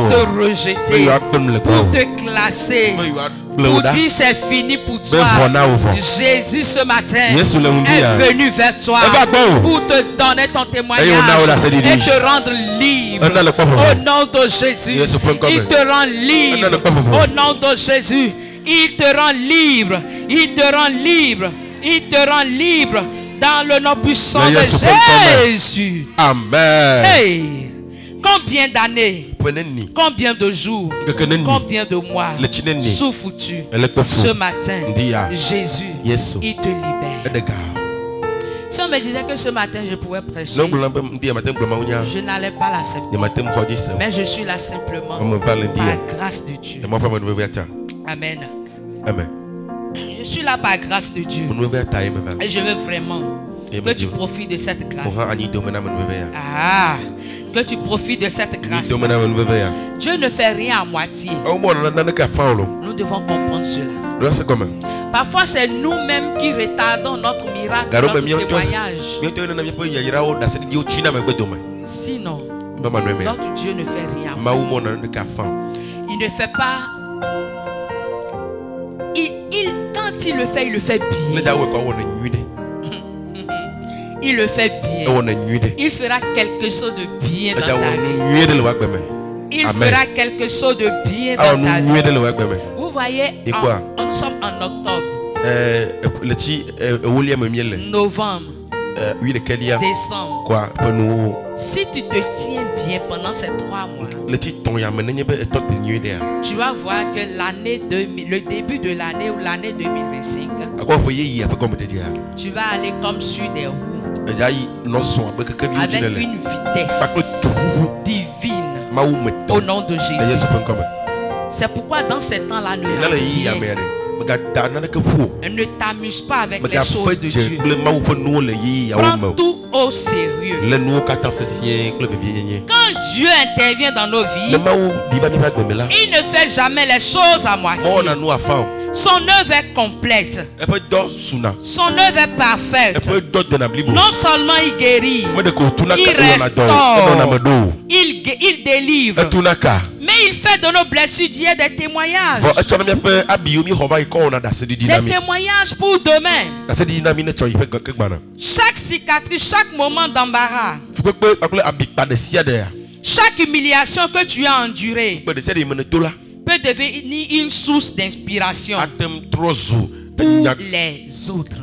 te rejeter, pour te classer, pour dire c'est fini pour toi. Jésus ce matin est venu vers toi pour te donner ton témoignage et te rendre libre. Au nom de Jésus, il te rend libre. Au nom de Jésus, il te rend libre. Il te rend libre. Il te rend libre dans le nom puissant de Jésus. Amen. Hey. Combien d'années, combien de jours, combien de mois souffres-tu? Ce matin, Jésus, il te libère. Si on me disait que ce matin je pouvais prêcher, je n'allais pas l'accepter. Mais je suis là simplement par grâce de Dieu. Amen. Amen. Je suis là par grâce de Dieu. Et je veux vraiment que tu profites de cette grâce. Ah, que tu profites de cette grâce. Dieu ne fait rien à moitié. Nous devons comprendre cela. Parfois c'est nous-mêmes qui retardons notre miracle, notre témoignage. Sinon, notre Dieu ne fait rien à moitié. Il ne fait pas. Quand il le fait bien. Il le fait bien. Il fera quelque chose de bien dans ta vie. Il fera quelque chose de bien dans ta vie. Vous voyez, nous sommes en octobre, novembre, décembre. Si tu te tiens bien pendant ces 3 mois, tu vas voir que le début de l'année ou l'année 2025, tu vas aller comme sur des roues avec une vitesse divine au nom de Jésus. C'est pourquoi dans ces temps-là, ne t'amuse pas avec les choses de Dieu. Prends tout au sérieux. Quand Dieu intervient dans nos vies, il ne fait jamais les choses à moitié. Son œuvre est complète. Son œuvre est parfaite. Non seulement il guérit, il restaure, il délivre, mais il fait de nos blessures d'hier des témoignages. Des témoignages pour demain. Chaque cicatrice, chaque moment d'embarras, chaque humiliation que tu as endurée peut devenir une source d'inspiration pour les autres.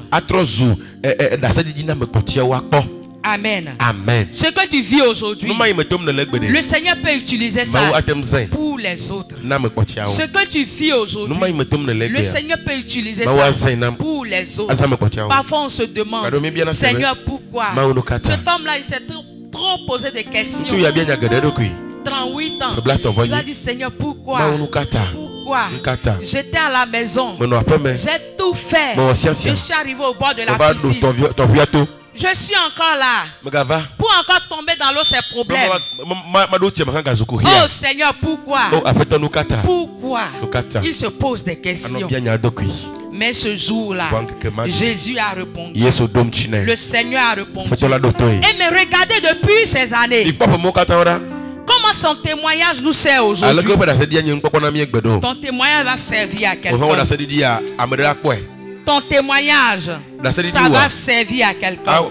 Amen. Amen. Ce que tu vis aujourd'hui, le Seigneur peut utiliser ça pour les autres. Ce que tu vis aujourd'hui, le Seigneur peut utiliser ça pour les autres. Parfois on se demande, Seigneur, pourquoi cet homme-là, il s'est trop posé des questions. 38 ans. Il a dit, Seigneur, pourquoi? J'étais à la maison. J'ai tout fait. Je suis arrivé au bord de la piscine. Je suis encore là. Pour encore tomber dans l'eau, c'est problème. Oh Seigneur, pourquoi? Pourquoi? Il se pose des questions. Mais ce jour-là, Jésus a répondu. Le Seigneur a répondu. Et me regardez depuis ces années. Comment son témoignage nous sert aujourd'hui? Ton témoignage va servir à quelqu'un. Ton témoignage, ça va servir à quelqu'un.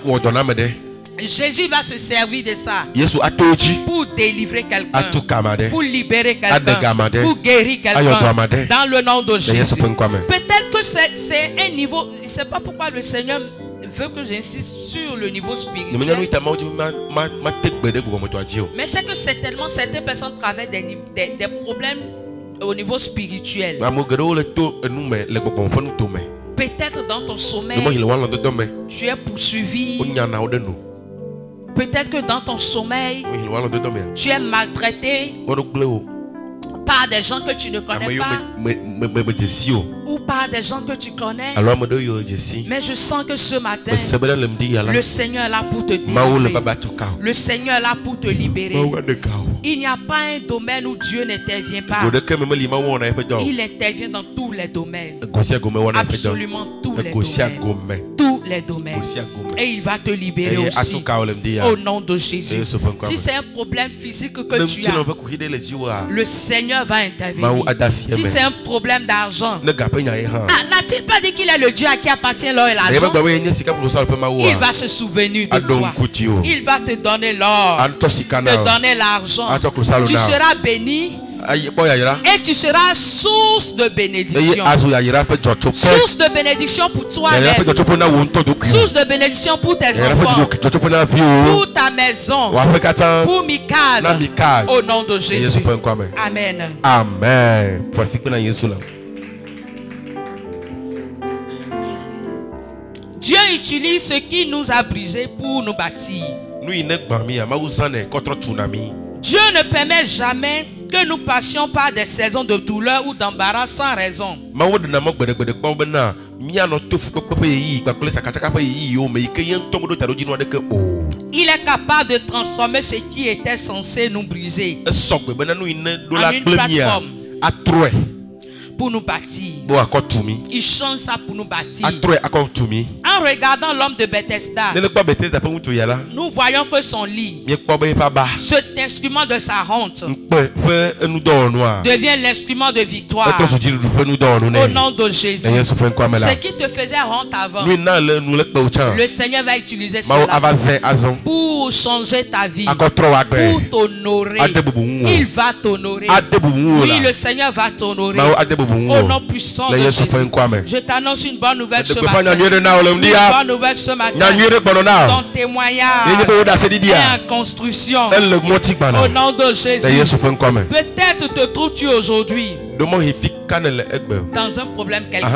Jésus va se servir de ça pour délivrer quelqu'un, pour libérer quelqu'un, pour guérir quelqu'un dans le nom de Jésus. Peut-être que c'est un niveau, je ne sais pas pourquoi le Seigneur veut que j'insiste sur le niveau spirituel. Mais c'est que certainement certaines personnes traversent des problèmes au niveau spirituel. Peut-être dans ton sommeil, tu es poursuivi. Peut-être que dans ton sommeil, tu es maltraité par des gens que tu ne connais pas ou par des gens que tu connais. Mais je sens que ce matin, le Seigneur est là pour te délivrer. Le Seigneur est là pour te libérer. Il n'y a pas un domaine où Dieu n'intervient pas. Il intervient dans tous les domaines. Absolument tous les domaines. Tous les domaines. Et il va te libérer aussi. Au nom de Jésus. Si c'est un problème physique que tu as, le Seigneur va intervenir. Si c'est un problème d'argent, n'a-t-il pas dit qu'il est le Dieu à qui appartient l'or et l'argent? Il va se souvenir de toi. Il va te donner l'or, te donner l'argent. Tu seras béni et tu seras source de bénédiction. Source de bénédiction pour toi-même. Source de bénédiction pour tes enfants, pour ta maison, pour Michal. Au nom de Jésus. Amen. Amen. Dieu utilise ce qui nous a brisé pour nous bâtir. Dieu ne permet jamais que nous passions par des saisons de douleur ou d'embarras sans raison. Il est capable de transformer ce qui était censé nous briser en une plateforme pour nous bâtir. Il change ça pour nous bâtir. En regardant l'homme de Bethesda, nous voyons que son lit, cet instrument de sa honte, devient l'instrument de victoire. Au nom de Jésus. Ce qui te faisait honte avant, le Seigneur va utiliser cela pour changer ta vie, pour t'honorer. Il va t'honorer. Oui, le Seigneur va t'honorer. Au nom puissant de Jésus. Je t'annonce une bonne nouvelle ce matin. Une bonne nouvelle ce matin. Ton témoignage est en construction. Au nom de Jésus. Peut-être te trouves-tu aujourd'hui dans un problème quelconque.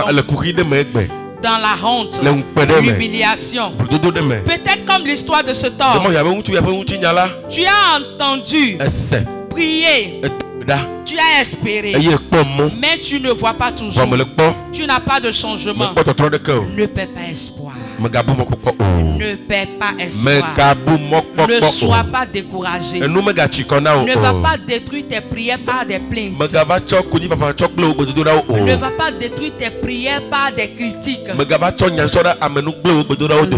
Dans la honte, l'humiliation. Peut-être comme l'histoire de ce homme. Tu as entendu prier. Tu as espéré. Mais tu ne vois pas toujours. Tu n'as pas de changement. Ne perds pas espoir. Ne perds pas espoir. Ne sois pas découragé. Ne va pas détruire tes prières par des plaintes. Ne va pas détruire tes prières par des critiques.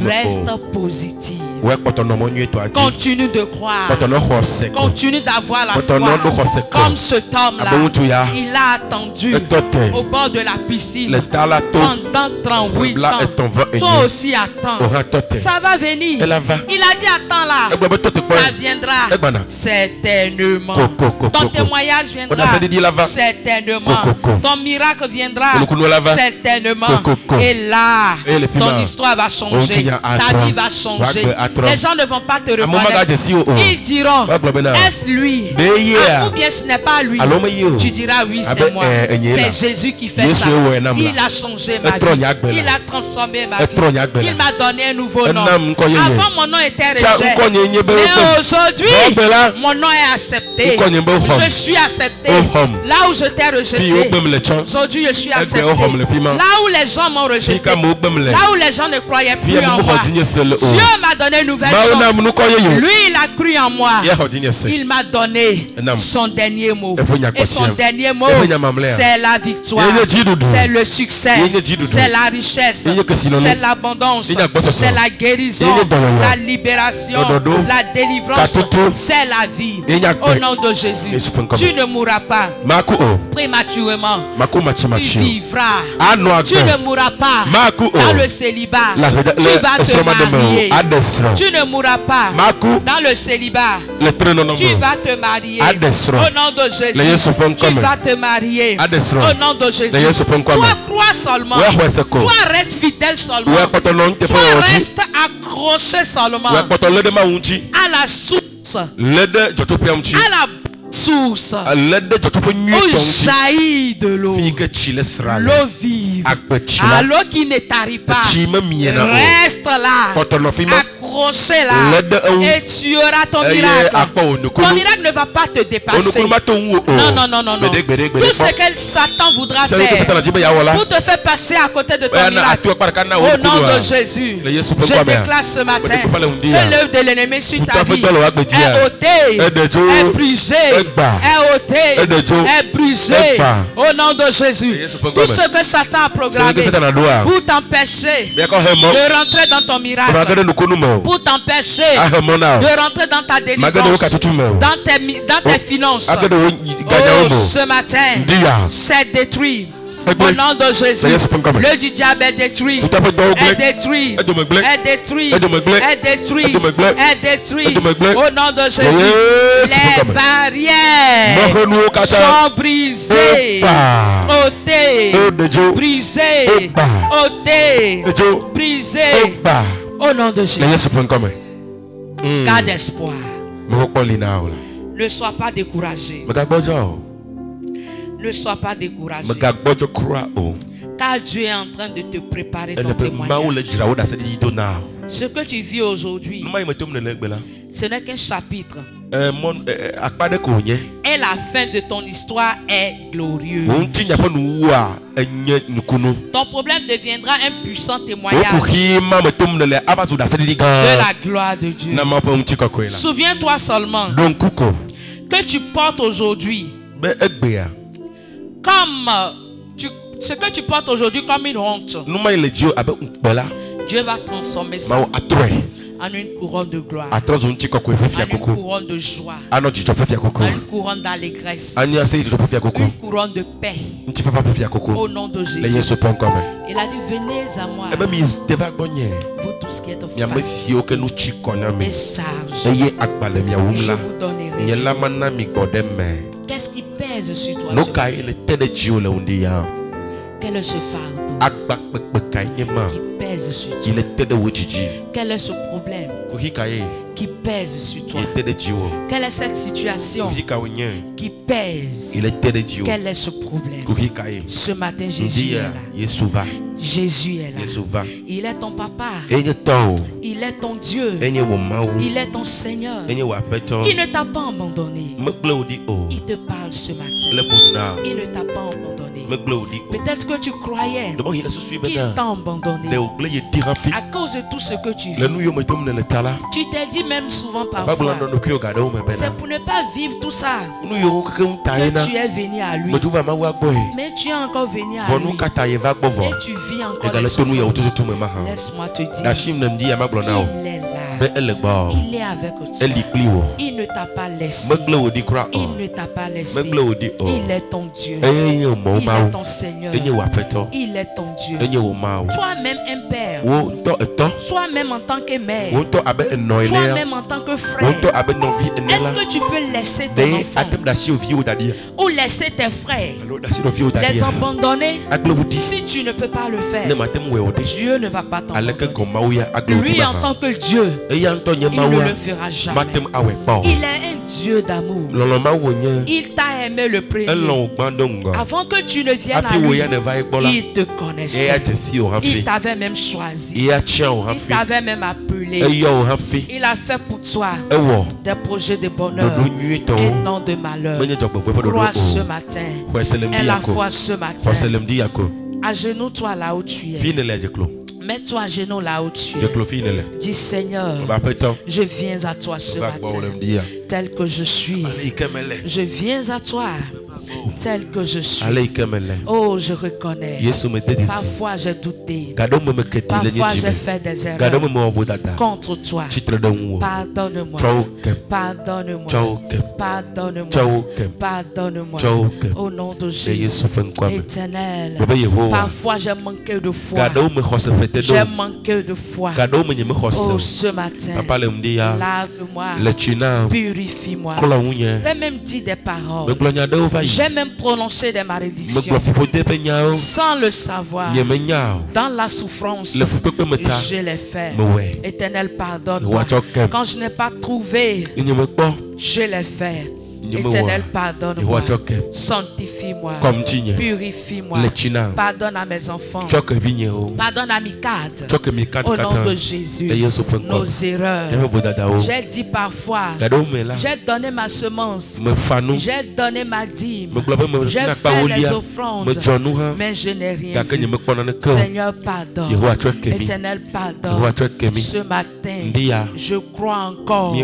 Reste positif. Continue de croire. Continue d'avoir la foi. Comme cet homme-là, il a attendu au bord de la piscine pendant 38 ans. Toi aussi attends. Ça va venir. Il a dit attends là. Ça viendra certainement. Ton témoignage viendra certainement. Ton miracle viendra certainement. Et là, ton histoire va changer. Ta vie va changer. Les gens ne vont pas te reconnaître. Ils diront, est-ce lui? Ou bien ce n'est pas lui. Tu diras oui, c'est moi. C'est Jésus qui fait ça. Il a changé ma vie. Il a transformé ma vie. Il m'a donné un nouveau nom. Avant, mon nom était rejeté. Mais aujourd'hui, mon nom est accepté. Je suis accepté. Là où je t'ai rejeté, aujourd'hui je suis accepté. Là où les gens m'ont rejeté, là où les gens ne croyaient plus en moi, Dieu m'a donné une nouvelle chance. Lui, il a cru en moi. Il m'a donné son dernier mot. Et son dernier mot, c'est la victoire, c'est le succès, c'est la richesse, c'est l'abondance, c'est la guérison, la libération, la délivrance, c'est la vie. Au nom de Jésus, tu ne mourras pas prématurément. Tu vivras. Tu ne mourras pas dans le célibat. Tu vas te marier. Tu ne mourras pas dans le célibat. Tu vas te marier. Au nom de Jésus, tu vas te marier. Au nom de Jésus, toi crois seulement. Toi reste fidèle seulement. Toi reste accroché seulement à la source. À la source où jaillit de l'eau, l'eau vive, à l'eau qui ne tarit pas. Reste là, accroché là, et tu auras ton miracle. Ton miracle ne va pas te dépasser. Non, non, non, non, non. Tout ce que Satan voudra faire pour te faire passer à côté de ton miracle, au nom de Jésus, je déclare ce matin que l'œuvre de l'ennemi sur ta vie est ôtée, est brisée, est ôté, est brisé au nom de Jésus. Tout ce que Satan a programmé pour t'empêcher de rentrer dans ton miracle, pour t'empêcher de rentrer dans ta délivrance, dans tes finances, oh, ce matin, c'est détruit. Au nom de Jésus, le du diable est détruit, est détruit, est détruit, est détruit, est détruit. Au nom de Jésus, les barrières sont brisées, ôtées, brisées, ôtées, brisées. Au nom de Jésus, garde espoir. Ne sois pas découragé. Ne sois pas découragé. Car Dieu est en train de te préparer ton témoignage. Ce que tu vis aujourd'hui, ce n'est qu'un chapitre. Et la fin de ton histoire est glorieuse. Ton problème deviendra un puissant témoignage de la gloire de Dieu. Souviens-toi seulement que tu portes aujourd'hui comme ce que tu portes aujourd'hui comme une honte. Dieu va transformer ça en une couronne de gloire, en une couronne de joie, en une couronne d'allégresse, une couronne de paix. Au nom de Jésus. Il a dit venez à moi, vous tous qui êtes fatigués et chargés, je vous donnerai. Qu'est-ce qui pèse sur toi ce matin? Quel est ce fardeau qui pèse sur toi? Quel est ce problème qui pèse sur toi? Quelle est cette situation qui pèse? Quel est ce problème? Ce matin, Jésus est là. Jésus est là. Il est ton papa. Il est ton Dieu. Il est ton Seigneur. Il ne t'a pas abandonné. Il te parle ce matin. Il ne t'a pas abandonné. Peut-être que tu croyais qu'il t'a abandonné à cause de tout ce que tu vis. Tu t'es dit même souvent parfois, c'est pour ne pas vivre tout ça que tu es venu à lui. Mais tu es encore venu à lui et tu vis encore les souffrances. Laisse-moi te dire qu'il est là. Il est avec toi. Il ne t'a pas laissé. Il ne t'a pas laissé. Il est ton Dieu. Il est ton Seigneur. Il est ton Dieu. Toi-même un père. Toi-même en tant que mère. Toi-même en tant que frère. Est-ce que tu peux laisser ton enfant ou laisser tes frères les abandonner? Si tu ne peux pas le faire, Dieu ne va pas t'abandonner. Lui en tant que Dieu, il ne le fera jamais. Il est un Dieu d'amour. Il t'a aimé le premier. Avant que tu ne viennes à lui, il te connaissait. Il t'avait même choisi. Il t'avait même appelé. Il a fait pour toi des projets de bonheur et non de malheur. Crois ce matin. Et la foi ce matin. Agenouille-toi là où tu es. Mets-toi à genoux là où tu es. Dis Seigneur, je viens à toi ce matin, tel que je suis. Je viens à toi, tel que je suis. Oh, je reconnais. Parfois j'ai douté. Parfois j'ai fait des erreurs contre toi. Pardonne-moi. Pardonne-moi. Pardonne-moi. Pardonne-moi. Au nom de Jésus. Éternel. Parfois j'ai manqué de foi. J'ai manqué de foi. Oh, ce matin, lave-moi, purifie-moi. J'ai même dit des paroles. J'ai même prononcé des malédictions sans le savoir. Dans la souffrance, je l'ai fait. Éternel, pardonne-moi. Quand je n'ai pas trouvé, je l'ai fait. Éternel, pardonne-moi, sanctifie-moi, purifie-moi, pardonne à mes enfants, pardonne à Mikad, au nom de Jésus, nos erreurs. J'ai dit parfois, j'ai donné ma semence, j'ai donné ma dîme, j'ai fait les offrandes, mais je n'ai rien vu. Seigneur, pardonne. Éternel, pardonne. Ce matin, je crois encore,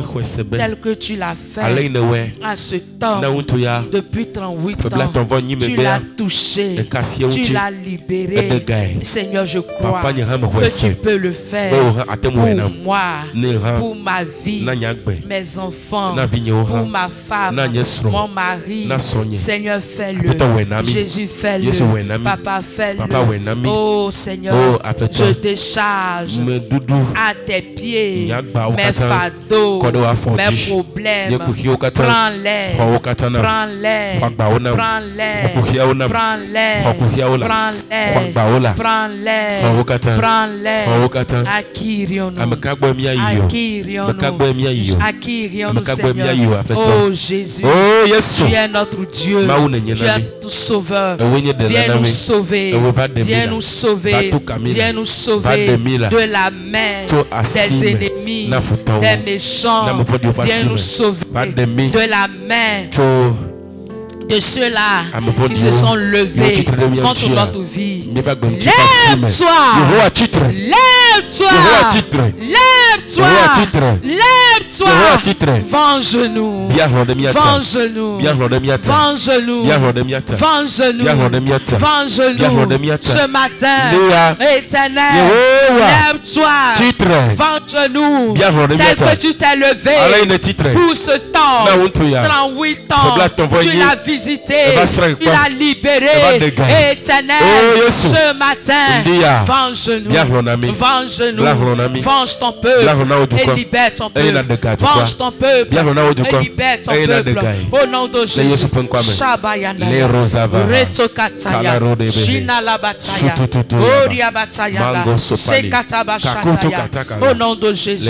tel que tu l'as fait à ce temps, depuis 38 ans, tu l'as touché, tu l'as libéré. Seigneur, je crois que tu peux le faire pour moi, pour ma vie, mes enfants, pour ma femme, mon mari. Seigneur, fais-le. Jésus, fais-le. Papa, fais-le. Oh Seigneur, je décharge à tes pieds mes fardeaux, mes problèmes. Prends-les. Prends-les, prends-les, prends-les, prends-les, prends-les, prends-les, acquirions-nous, Seigneur. Oh Jésus, tu es notre Dieu, tu es notre sauveur. Viens nous sauver, viens nous sauver, viens nous sauver de la main des ennemis, des méchants. Viens nous sauver de la main de ceux-là qui se sont levés contre notre vie. Lève-toi! Lève-toi! Lève-toi! Lève-toi! Venge-nous! Venge-nous! Venge-nous! Venge-nous! Venge-nous! Ce matin, Éternel, lève-toi! Venge-nous! Tel que tu t'es levé pour ce temps, 38 ans, tu l'as visité. visité, il a libéré. Éternel, ce matin, venge-nous, venge ton peuple et libère ton peuple. Venge ton peuple et libère ton peuple. Au nom de Jésus. Shabayana, Retokataya, Shinalabataya, Oriabataya, Sekatabashataya. Au nom de Jésus.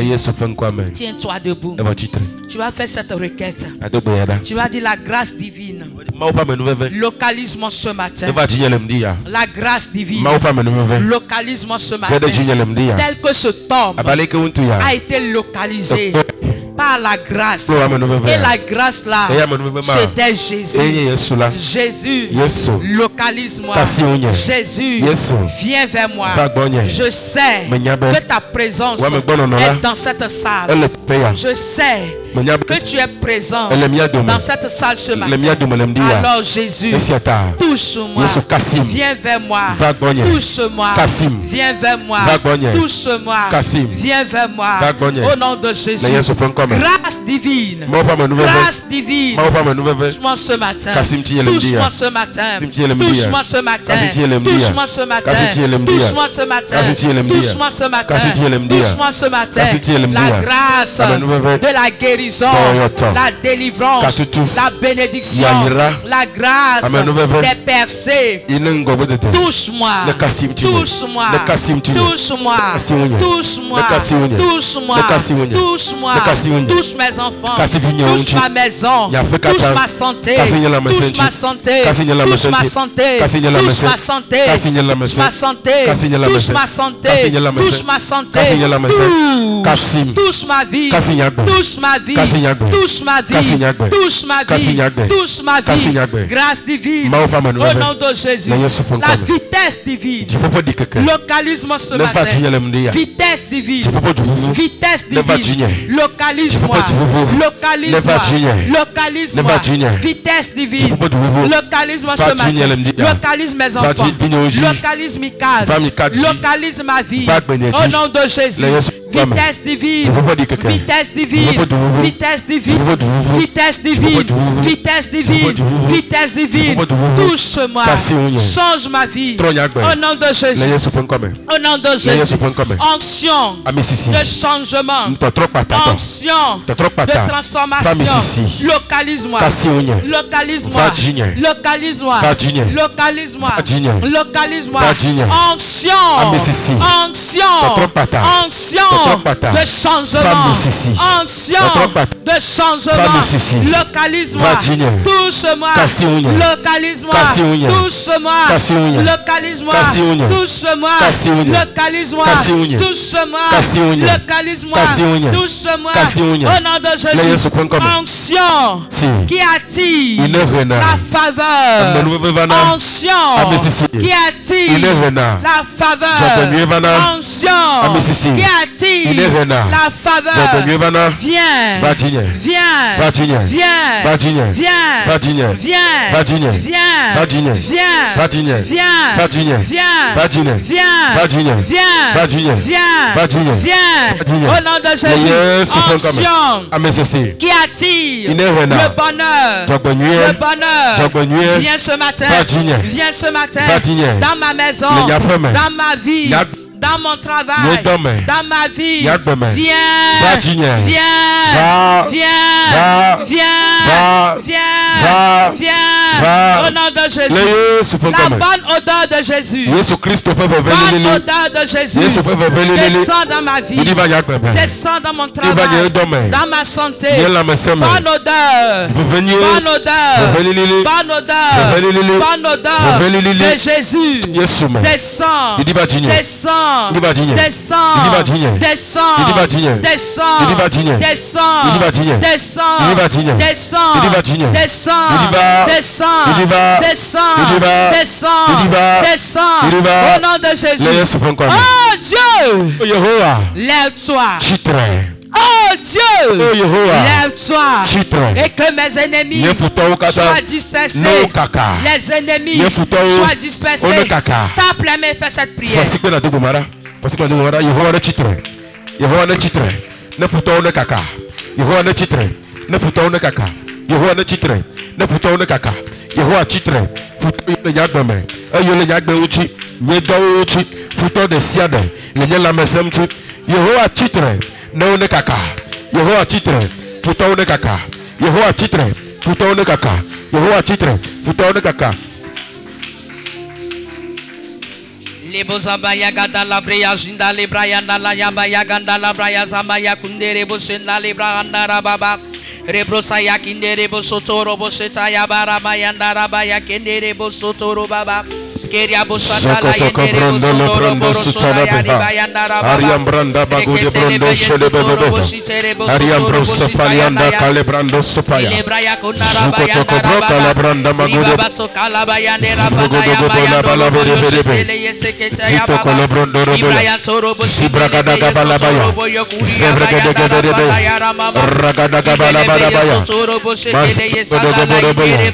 Tiens-toi debout. Tu vas faire cette requête. Tu vas dire la grâce divine. Localise-moi ce matin. La grâce divine. Localise-moi ce matin. Tel que ce tombe a été localisé par la grâce. Et la grâce là, c'était Jésus. Jésus, localise-moi. Jésus, viens vers moi. Je sais que ta présence est dans cette salle. Je sais que tu es présent dans cette salle ce matin. Alors Jésus, touche-moi. Viens vers moi. Touche-moi. Viens vers moi. Touche-moi. Viens vers moi. Au nom de Jésus. Grâce divine. Grâce divine. Touche-moi ce matin. Touche-moi ce matin. Touche-moi ce matin. Touche-moi ce matin. Touche-moi ce matin. Touche-moi ce matin. Touche-moi ce matin. La grâce de la guérison, la délivrance, la bénédiction, la grâce des percées. Touche-moi. Touche-moi. Touche-moi. Touche-moi. Touche-moi. Touche-moi. Touche mes enfants. Touche ma maison. Touche ma santé. Touche ma santé. Touche ma santé. Touche ma santé. Touche ma santé. Touche ma santé. Touche ma santé. Touche ma vie. Touche ma vie. Touche ma vie. Touche ma vie. Touche ma vie. Grâce divine. Au nom de Jésus. La vitesse divine. Localise-moi ce matin. Vitesse divine. Vitesse divine. Localise-moi. Localise-moi. Localise-moi. Vitesse divine. Localise-moi ce matin. Localise mes enfants. Localise mes cadres. Localise ma vie. Au nom de Jésus. Vitesse divine. Vitesse divine. Vitesse divine. Vitesse divine. Vitesse divine. Vitesse divine. Touche-moi. Change ma vie. Au nom de Jésus. Au nom de Jésus. Onction de changement. Onction de transformation. Localise-moi. Localise-moi. Localise-moi. Localise-moi. Localise-moi. Onction. Onction. Onction de changement. Onction de changement. Localise-moi. Touche-moi. Localise-moi. Touche-moi. Localise-moi. Touche-moi. Localise-moi. Touche-moi. Localise-moi. Touche-moi. Au nom de Jésus. Onction qui attire la faveur. Onction qui attire la faveur. Onction qui attire la faveur. Viens. Viens. Viens. Viens. Viens. Viens. Viens. Viens. Viens. Viens. Viens. Viens. Au nom de Jésus. Onction qui attire le bonheur. Le bonheur. Viens ce matin. Viens ce matin. Dans ma maison. Dans ma vie. Dans mon travail, dans ma vie, viens, viens, viens, viens, viens, viens, au nom de Jésus. La bonne odeur de Jésus, bonne odeur de Jésus, descend dans ma vie, descend dans mon travail, dans ma santé, bonne odeur, bonne odeur, bonne odeur, bonne odeur de Jésus, descend, descend. Descends, descends, descends, descends, descends, descends, descends, descends, au nom de Jésus. Oh Dieu, lève-toi. Oh Dieu, lève-toi et que mes ennemis soient dispersés. Les ennemis soient dispersés. Tape les mains et fais cette prière. Yehowa titre. Futo le nyagbe. Eyo le nyagbe uchi. Nyedo uchi. Futo de siade. Le nyela mesemchi. Yehowa titre. Ne kaka. Yehowa titre. Futo ne kaka. Yehowa titre. Futo ne kaka. Yehowa titre. Futo ne kaka. Lebozamba yagada la breya zinda lebra yanda la yamba yaganda la braya zamba yakundere bosenda lebra andara baba rebrosa yakindere bosotoro boseta yabara bayanda raba yakendere bosotoro baba keria bosata la yendere bosotoro borosota yanda raba ariam branda bagude brondo shelebebe ariam brosa palianda kalebrando sopaya lebra yakunda raba yanda raba branda magude basokala bayande raba yamba Zito kolobrondo robo Sibragada gabalabaya Zebragada gabalabaya Ragada gabalabaya Masodogoboroboya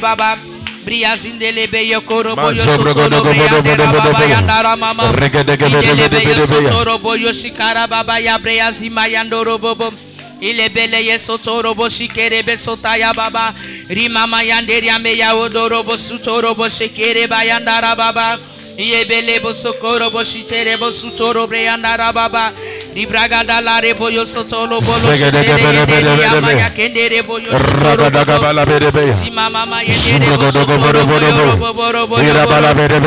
Briazindele yokorobo yosotoro baba yandara mama Regedegedegedegede yosotoro yoshikara baba ya breazima yandoro bobo Ilebele yesotoro boshikere besotaya baba Rimama yanderi ameya odoro bosutoro boshikere bayandara baba Yebele bosokoro boshitere bosutoro breandara baba Libragada la rebo yosotoro bolo shitere yamaya kendere boyo sotoro Sima mama yendere bosotoro boyo Irabala bere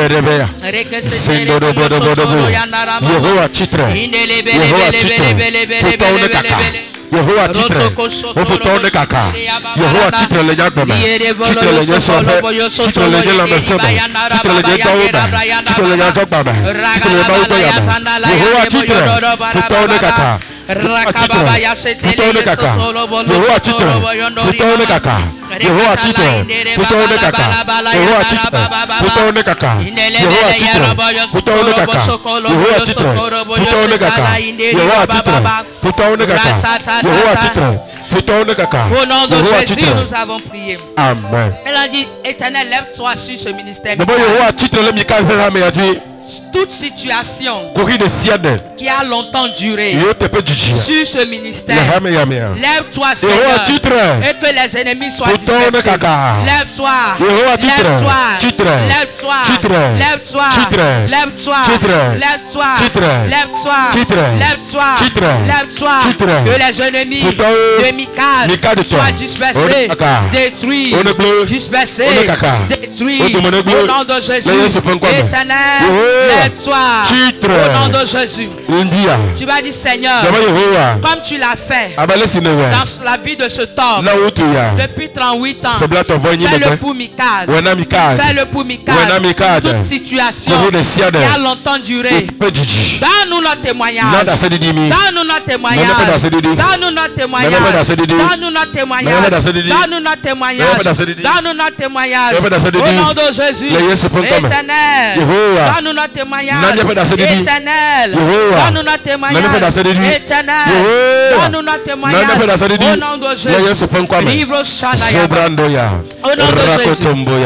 Rekesere bosotoro yandara mama Yehowa titre Yehowa titre Yehowa titre, ofutonde kaka. Yehowa titre le nyagbe, titre le nyesofe, titre le nyelameseme, titre le nyedauba, titre le nyazogba, titre le maugoyaba. Yehowa titre, futonde kaka. Yehowa titre, futonde kaka. Yehowa titre, futonde kaka. Yehowa titre, futonde kaka. Yehowa titre, futonde kaka. Yehowa titre, futonde kaka. Yehowa titre, futonde kaka. Yehowa titre, futonde kaka. Au nom de Jésus, nous avons prié. Amen. Elle a dit, Éternel, lève-toi sur ce ministère. Toute situation qui a longtemps duré sur ce ministère, lève-toi Seigneur et que les ennemis soient dispersés. Lève-toi, lève-toi, lève-toi, lève-toi, lève-toi, lève-toi, lève-toi, lève-toi, lève-toi, que les ennemis de Michal soient dispersés, détruits, dispersés, détruits au nom de Jésus. Éternel, lève-toi au nom de Jésus. Tu vas dire Seigneur, comme tu l'as fait dans la vie de ce homme depuis 38 ans, fais-le pour Michal, fais-le pour Michal. Toute situation qui a longtemps duré, donne-nous notre témoignage, donne-nous notre témoignage, donne-nous notre témoignage, donne-nous notre témoignage, donne-nous notre témoignage, donne-nous notre témoignage au nom de Jésus. Éternel, donne-nous notre témoignage, éternel, donne-nous notre témoignage, éternel, donne-nous notre témoignage, au nom de Jésus. Au nom de Jésus,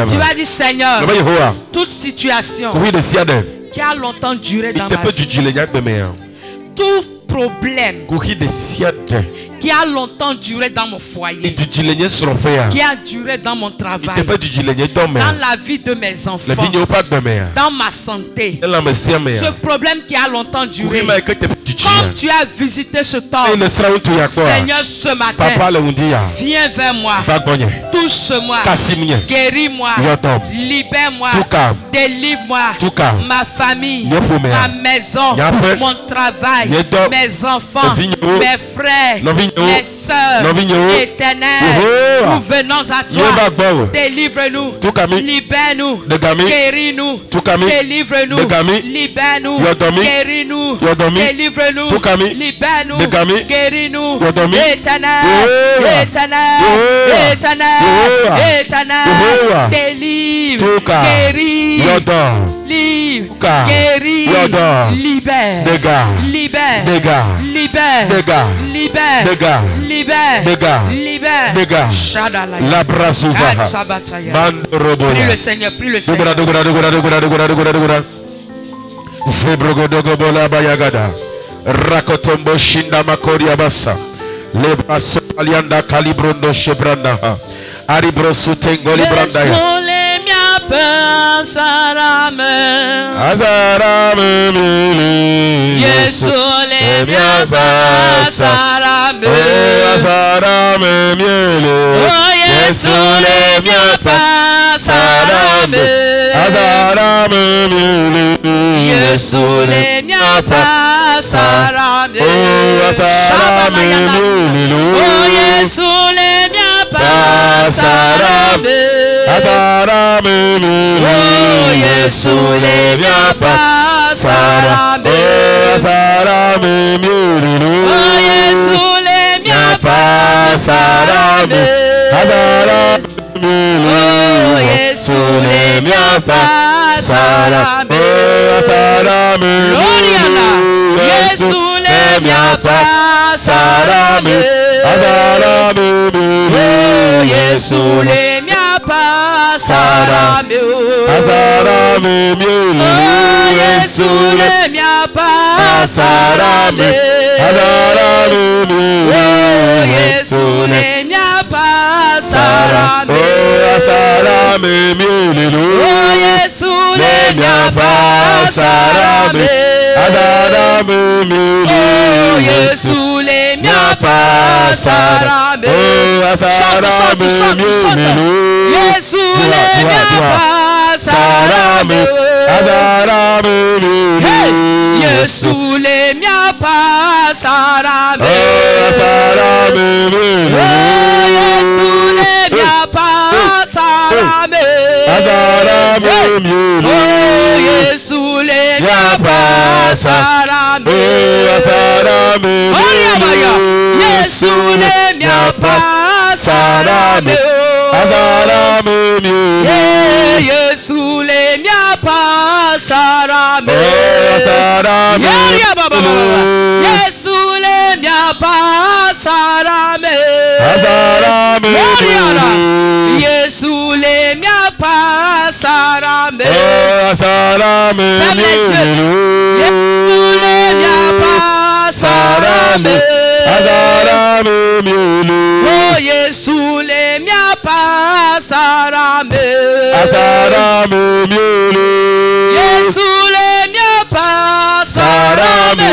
tu vas dire Seigneur, toute situation qui a longtemps duré dans ma vie, tout problème qui a longtemps duré dans mon foyer, qui a duré dans mon travail, dans la vie de mes enfants, dans ma santé, ce problème qui a longtemps duré, comme tu as visité ce temps, Seigneur, ce matin, viens vers moi, touche-moi, guéris-moi, libère-moi, délivre-moi, ma famille, ma maison, mon travail, mes enfants, mes frères, mes soeurs, éternel, nous venons à toi, délivre-nous, libère-nous, guéris-nous, délivre-nous, libère-nous, guéris-nous, délivre-nous, libère-nous, guéris-nous, éternel, éternel, éternel, éternel, délivre, guéris, livre, guéris, libère, libère, libère, libère, libère, libère, Shadala, la brasouva, prie le Seigneur, prie le Seigneur. Zebrogodogobola bayagada, Rakotombo shinda makoria basa, Lebraso alianda kalibrondo shebranda, Aribrosu tengoli brandaya. pasarame. Azarame mili. Yesu le mia pasarame. Azarame mili. Yesu le mia pasarame. Azarame mili. Yesu le mia pasarame. Azarame mili. Yesu le mia pasarame. Azarame mili. Yesu le mia pasarame. Azarame mili. Yesu le mia pasarame. Azarame mili. Yesu le mia pasarame. Azarame Gloriana. Yesu le mia pasarame. Azarame mili. Yesu le mia pasarame. Azarame mili. Yesu le mia pasarame. Azarame mili. Yesu le mia pasarame. Azarame mili. Yesu le mia pasarame. Azarame mili. Yesu le mia pasarame. Chante, chante, chante, chante. Yesu le mia pasarame. Azarame mili. Yesu le mia pasarame. Azarame mili. Yesu le mia pasarame. Azarame mili. Yesu le mia pasarame. Azarame mili. Yesu le mia pasarame. Azarame mili. Yesu le mia pasarame. Azarame Yesu le mia pasarame. Azarame Yesu le mia pasarame. Azarame Yesu le mia pasarame. Azarame mili. Yesu le mia pasarame. Azarame mili. Yesu le mia pasarame.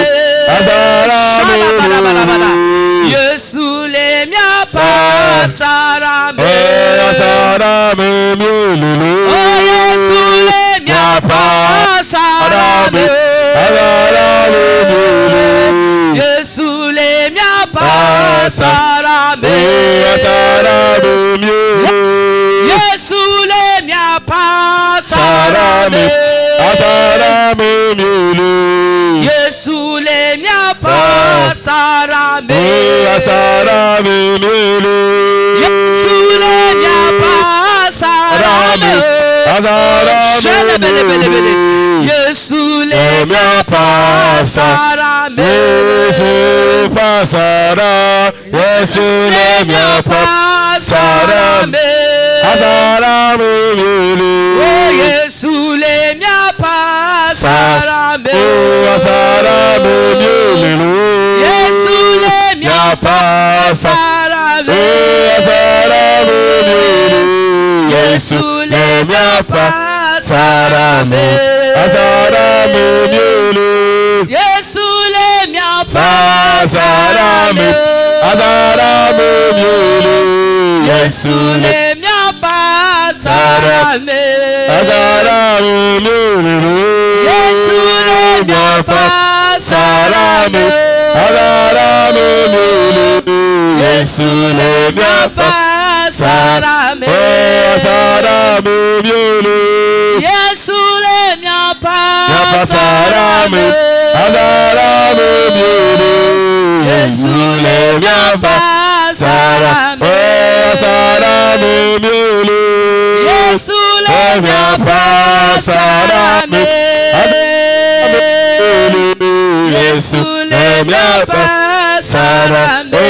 Yesu le mia pasarame. Azarame mili. Yesu le mia pasarame. Azarame mili. Yesu le mia pasarame. Azarame mili. Yesu le mia pasarame. Azarame mili. Yesu le mia pasarame. Azarame mili. Yesu le mia pasarame. Azarame mili. Yesu le mia pasarame. Yesu pasara. Yesu le mia pasarame. Azarame mili. Yesu le mia pasarame. Azarame mili. Yesu le mia pasarame. Azarame mili. Yesu le mia pasarame. Azarame mili. Yesu le mia Pasarame. Azarame mili. Yesu le mia pasarame. Azarame mili. Yesu le mia pasarame. Azarame mili. Yesu le mia pasarame. Azarame mili. Yesu le mia pasarame. Azarame mili. Yesu le mia pasarame. Azarame mili. Yesu le mia pasarame. Yesu le mia pasarame.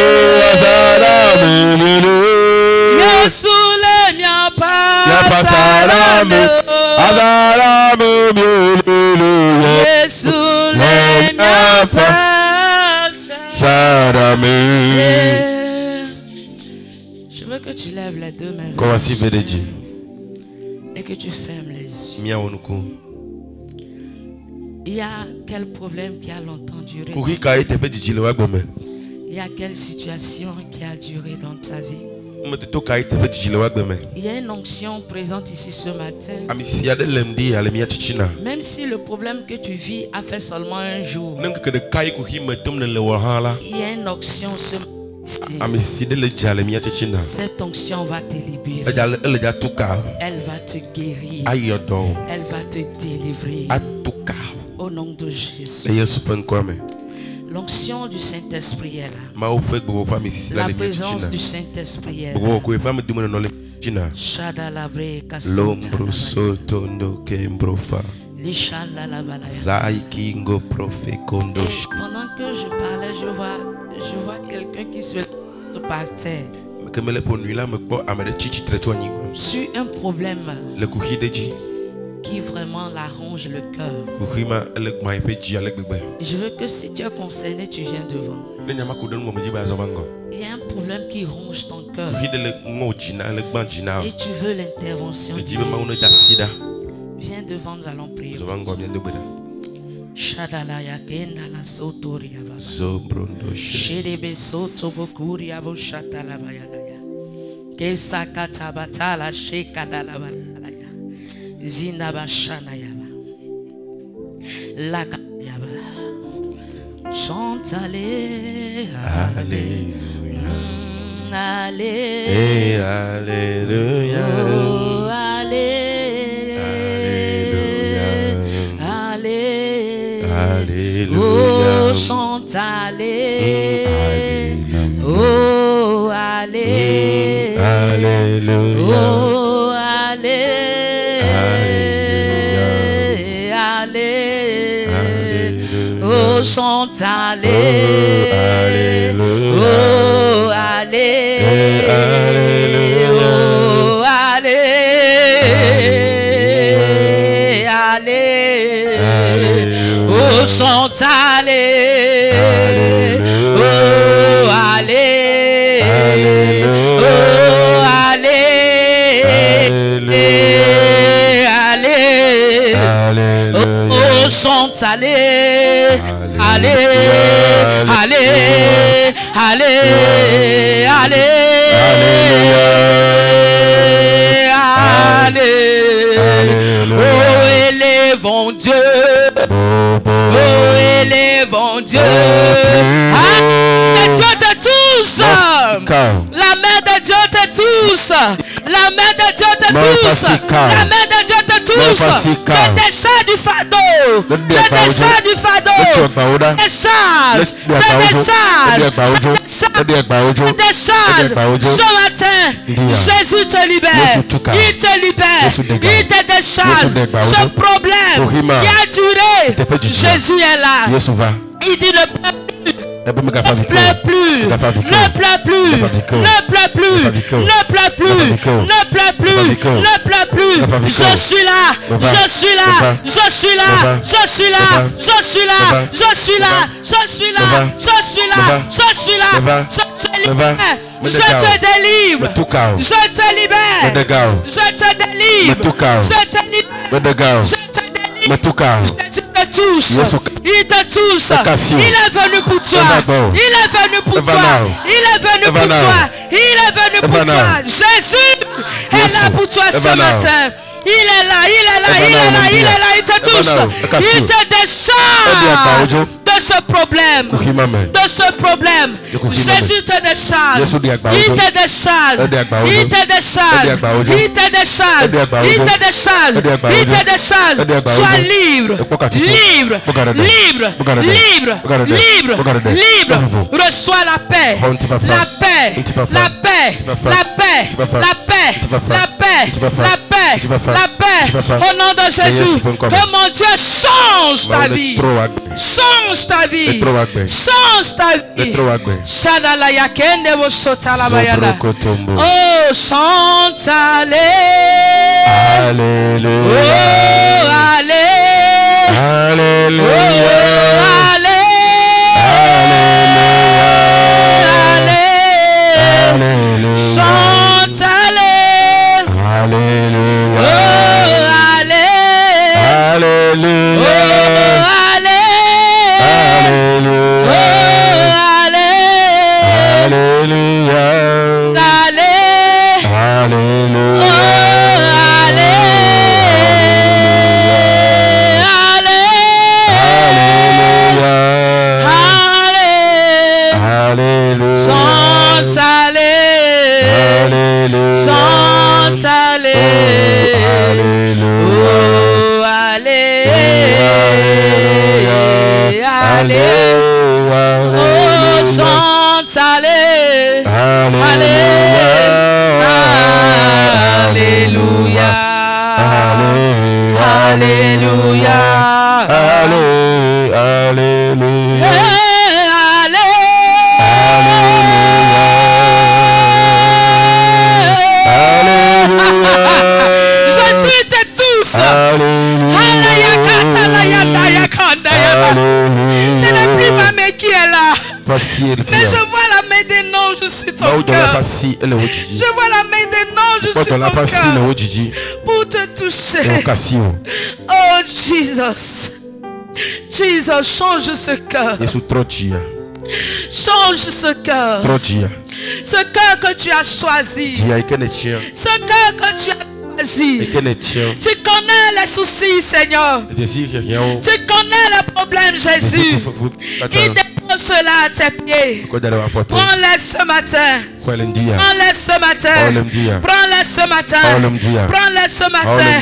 Azarame mili. Yesu le mia pasarame. Azarame mili. Yesu le mia pasarame. Je veux que tu lèves les deux mains. Comment si veut Dieu? et que tu fermes les yeux. Il y a quel problème qui a longtemps duré? Il y a quelle situation qui a duré dans ta vie? Il y a une onction présente ici ce matin. Même si le problème que tu vis a fait seulement un jour, il y a une onction ce matin. Cette onction va te libérer. Elle va te guérir. Elle va te délivrer. Au nom de Jésus. L'onction du Saint-Esprit est là. La présence du Saint-Esprit est là. Pendant que je parlais, je vois quelqu'un qui se lève par terre. Sur un problème qui vraiment l'arrange le cœur. Je veux que si tu es concerné, tu viens devant. Il y a un problème qui ronge ton cœur et tu veux l'intervention. Viens devant, nous allons prier. Shadalaya kendala sotoria baba. Shedebe soto bokuria bo shatala bayalaya. Kesa katabatala shekadala bayalaya. Zinaba shana yaba. Laka yaba. Chante alléluia. Alléluia. Oh, alléluia. Oh, chante alléluia. Oh, alléluia. Oh, alléluia. Oh, chante alléluia. Oh, alléluia. Oh, alléluia. Oh, chante alléluia. Oh, alléluia. Oh, alléluia. Oh, chante alléluia. Oh, élevons Dieu. Oh, élevons Dieu. Le Dieu de tous. La main de Dieu de tous. La main de Dieu de tous. La main de Dieu de tous. Le descend du fardeau. Le descend du fardeau. Le message. Le message. Ce matin, Jésus te libère. Il te libère. Il te décharge. Ce problème qui a duré, Jésus est là. Il dit ne pleure plus. Ne pleure plus. Ne pleure plus. Ne pleure plus. Ne pleure plus. Ne pleure plus. Je suis là. Je suis là. Je suis là. Je suis là. Je suis là. Je suis là. Je suis là. Je suis là. Je suis là. Je te libère. Je te délivre. Je te libère. Je te délivre. Je te libère. Je te délivre. Il te touche. Il te touche. Il est venu pour toi. Il est venu pour toi. Il est venu pour toi. Il est venu pour toi. Jésus est là pour toi ce matin. Il est là, il est là, il est là, il est là, il te touche. Il te décharge de ce problème. De ce problème. Jésus te décharge. Il te décharge. Il te décharge. Il te décharge. Il te décharge. Il te décharge. Sois libre. Libre. Libre. Libre. Libre. Libre. Reçois la paix. La paix. La paix. La paix. La paix. La paix. La paix. La paix. Au nom de Jésus. Que mon Dieu change ta vie. Change ta vie. Change ta vie. Shadalaya kende wo sotala bayana. Oh, chante alléluia. Alléluia. Oh, alléluia. Alléluia. Alléluia. Chante alléluia. Alléluia. Oh, Mais je vois la main des nonges sur ton cœur. Je vois la main des nonges sur ton cœur pour te toucher. Oh Jesus. Jesus, change ce cœur. Change ce cœur. Ce cœur que tu as choisi. Ce cœur que tu as choisi. Tu connais les soucis, Seigneur. Tu connais les problèmes, Jésus. Cela à tes pieds. Prends-les ce matin. Prends-les ce matin. Prends-les ce matin. Prends-les ce matin.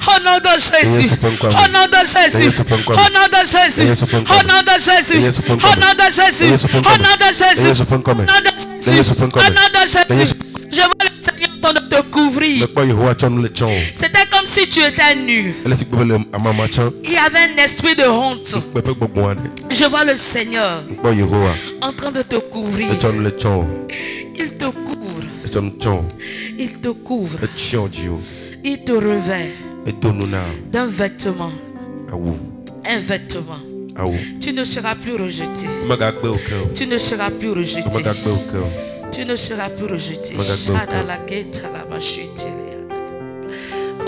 Au nom de Jésus. Au nom de Jésus. Au nom de Jésus. Au nom de Jésus. Au nom de Jésus. Au nom de Jésus. Au nom de Jésus. Au nom de Jésus. Je vois le Seigneur en train de te couvrir. C'était comme si tu étais nu. Il y avait un esprit de honte. Je vois le Seigneur en train de te couvrir. Il te couvre. Il te couvre. Il te revêt d'un vêtement. Un vêtement. Tu ne seras plus rejeté. Tu ne seras plus rejeté. Tu ne seras plus rejeté.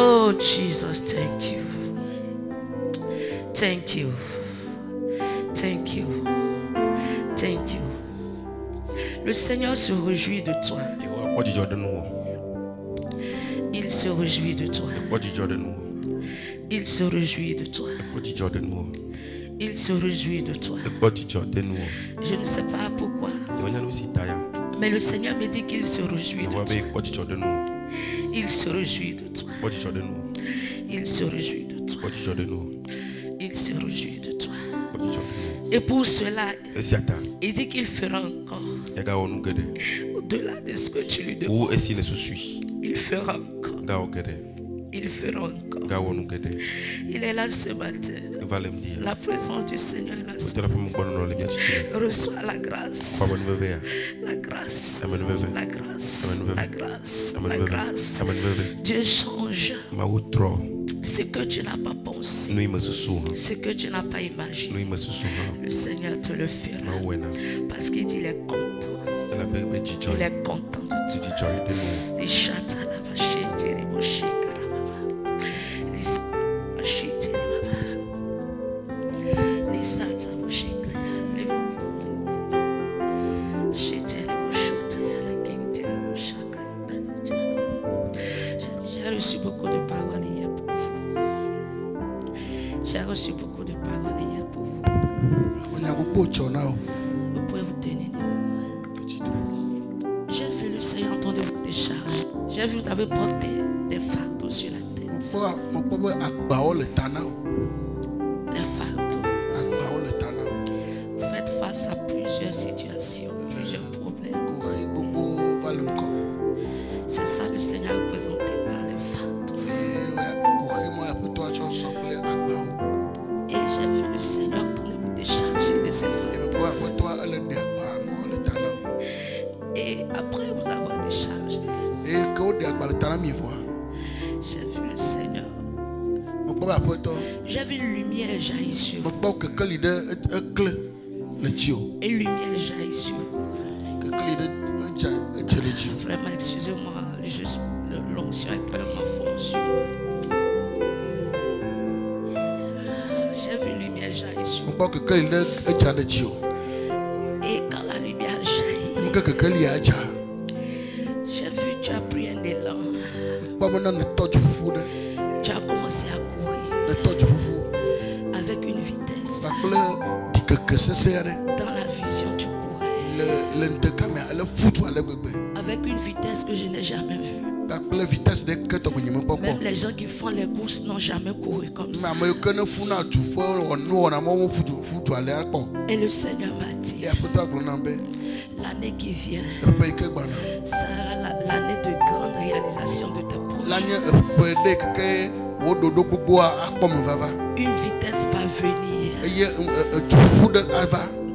Oh Jesus, thank you. Thank you. Thank you. Thank you. Le Seigneur se réjouit de toi. Il se réjouit de toi. Il se réjouit de toi. Il se réjouit de toi. Je ne sais pas pourquoi. Mais le Seigneur me dit qu'il se réjouit de toi. Il se réjouit de toi. Il se réjouit de toi. Il se réjouit de toi. Et pour cela, il dit qu'il fera encore. Au-delà de ce que tu lui demandes. Il fera encore. Il fera encore. Il est là ce matin. La présence du Seigneur est là ce matin. Reçois la grâce. La grâce. La grâce. La grâce. La grâce. Dieu change. Ce que tu n'as pas pensé. Ce que tu n'as pas imaginé. Le Seigneur te le fera. Parce qu'il dit qu'il est content. Il est content de toi. Les chats à la vache et les bouchées. J'ai reçu beaucoup de paroles hier pour vous. J'ai reçu beaucoup de paroles hier pour vous. Vous pouvez vous tenir debout. J'ai vu le Seigneur en train de vous décharger. J'ai vu que vous avez porté des fardeaux sur la tête. Des fardeaux. Vous faites face à plusieurs situations, plusieurs problèmes. C'est ça le Seigneur représenté par les fardeaux. Et j'ai vu le Seigneur en train de vous décharger de ces fardeaux. Et après vous avoir déchargé, j'ai vu le Seigneur. J'ai vu une lumière jaillir sur vous. Et une lumière jaillir sur vous. Vraiment, excusez-moi, l'onction est tellement forte sur moi. J'ai vu une lumière jaillir sur vous. Et quand la lumière jaillit, j'ai vu tu as pris un élan. Tu as commencé à courir avec une vitesse. Dans la vision, tu courais. Avec une vitesse que je n'ai jamais vue. Même les gens qui font les courses n'ont jamais couru comme ça. Et le Seigneur m'a dit, l'année qui vient sera l'année de grande réalisation de tes projets. Une vitesse va venir.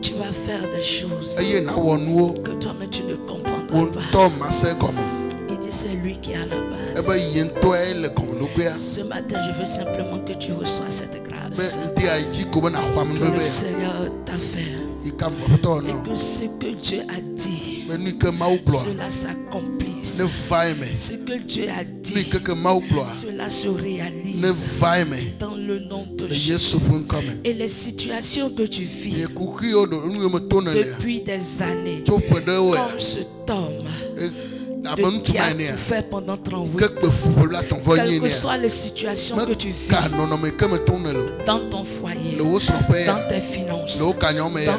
Tu vas faire des choses que toi-même tu ne comprendras pas. Il dit c'est lui qui est à la base. Ce matin, je veux simplement que tu reçoives cette grâce. Que le Seigneur t'a fait. Et que ce que Dieu a dit, cela s'accomplisse. Ce que Dieu a dit, cela se réalise dans le nom de Jésus. Et les situations que tu vis depuis des années, comme cet homme qui a souffert pendant 38 ans, quelles que soient les situations que tu vis dans ton foyer, dans tes finances, dans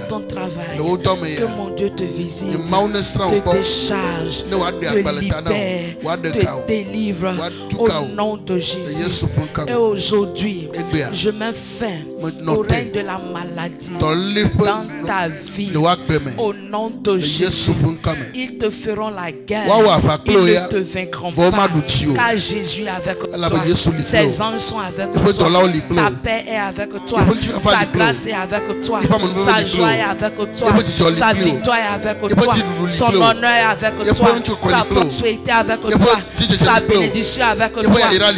ton travail, que mon Dieu te visite, te décharge, te libère, te délivre au nom de Jésus. Et aujourd'hui, je mets fin au règne de la maladie dans ta vie au nom de Jésus. Ils te feront la guerre. Ils ne te vaincront pas, car Jésus est avec toi. Ses anges sont avec toi. Ta paix est avec toi. Sa grâce est avec toi. Sa joie est avec toi. Sa victoire est avec toi. Son honneur est avec toi. Sa prospérité est avec toi. Sa bénédiction est avec toi.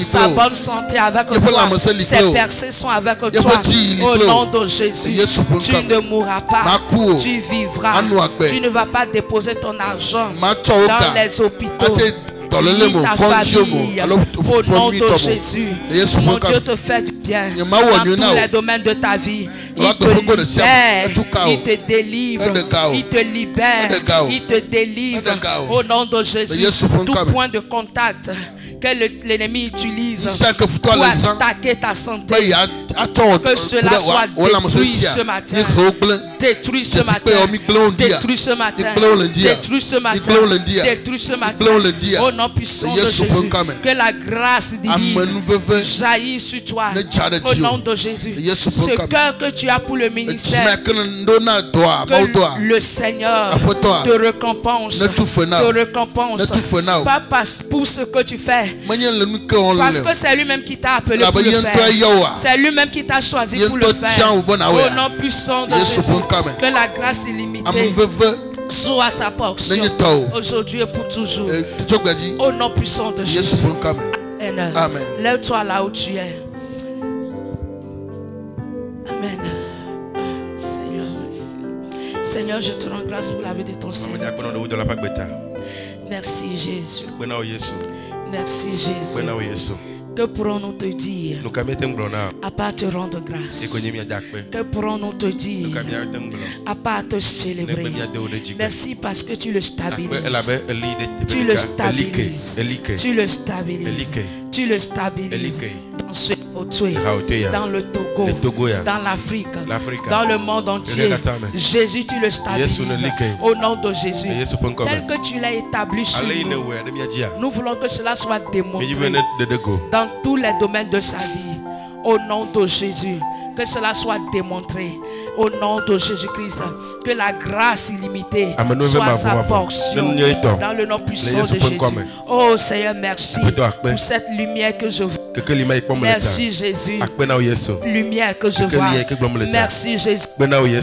Sa bonne santé est avec toi. Ses percées sont avec toi. Au nom de Jésus, tu ne mourras pas. Tu vivras. Tu ne vas pas déposer ton argent dans les hôpitaux, ni ta famille, au nom de Jésus. Mon Dieu te fait du bien dans tous les domaines de ta vie. Il te libère, il te délivre, il te libère, il te délivre au nom de Jésus. Tout point de contact que l'ennemi utilise pour attaquer ta santé, que cela soit détruit ce matin. Détruit ce matin. Détruit ce matin. Détruit ce matin. Détruit ce matin. Au nom puissant de Jésus. Que la grâce divine jaillisse sur toi. Au nom de Jésus. Ce cœur que tu as pour le ministère, que le Seigneur te récompense. Te récompense. Pas pour ce que tu fais, parce que c'est lui-même qui t'a appelé pour le faire. C'est lui-même qui t'a choisi pour le faire. Au nom puissant de Jésus, que la grâce illimitée soit ta portion aujourd'hui et pour toujours. Au nom puissant de Jésus. Amen. Lève-toi là où tu es. Amen. Seigneur, je te rends grâce pour la vie de ton Seigneur. Merci Jésus. Merci Jésus. Que pourrons-nous te dire à part te rendre grâce? Que pourrons-nous te dire à part te célébrer? Merci parce que tu le stabilises. Tu le stabilises. Tu le stabilises. Tu le stabilises. Dans le Togo, dans l'Afrique, dans le monde entier. Jésus, tu le stabilises au nom de Jésus. Tel que tu l'as établi sur nous, nous voulons que cela soit démontré dans tous les domaines de sa vie. Au nom de Jésus, que cela soit démontré. Au nom de Jésus-Christ, que la grâce illimitée soit sa portion. Dans le nom puissant de Jésus. Oh Seigneur, merci pour cette lumière que je vois. Merci Jésus. Lumière que je vois. Merci Jésus.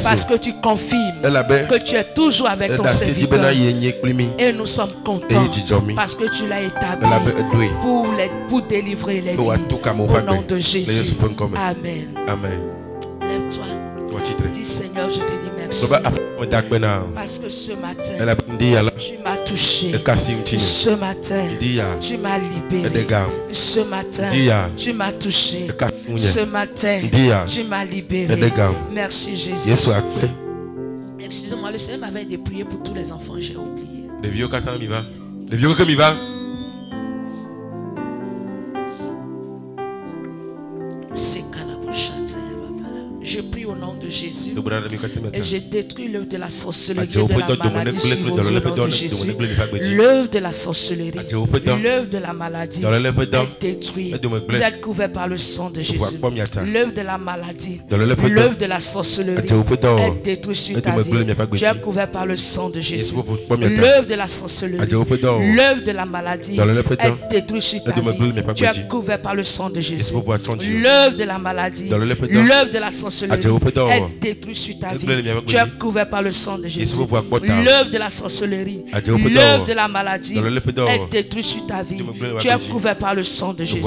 Parce que tu confirmes que tu es toujours avec ton serviteur. Et nous sommes contents parce que tu l'as établi pour délivrer les vies. Au nom de Jésus. Amen. Lève-toi. Dis Seigneur, je te dis merci. Parce que ce matin, tu m'as touché. Ce matin, tu m'as libéré. Ce matin, tu m'as touché. Ce matin, tu m'as libéré. Merci Jésus. Excusez-moi, le Seigneur m'avait dit de prier pour tous les enfants, j'ai oublié. Les vieux quand il va. Les vieux comme il va. Je prie au nom de Jésus. Et je détruis l'œuvre de la sorcellerie et de la maladie sur vos vies au nom de Jésus. L'œuvre de la sorcellerie, l'œuvre de la maladie est détruite. Vous êtes couverts par le sang de Jésus. L'œuvre de la maladie, l'œuvre de la sorcellerie est détruite sur ta vie. Tu es couvert par le sang de Jésus. L'œuvre de la sorcellerie, l'œuvre de la maladie est détruite sur ta vie. Tu es couvert par le sang de Jésus. L'œuvre de la maladie, l'œuvre de la sorcellerie est détruite sur ta vie. Tu es couvert par le sang de Jésus. L'œuvre de la sorcellerie, l'œuvre de la maladie est détruite sur ta vie. Tu es couvert par le sang de Jésus.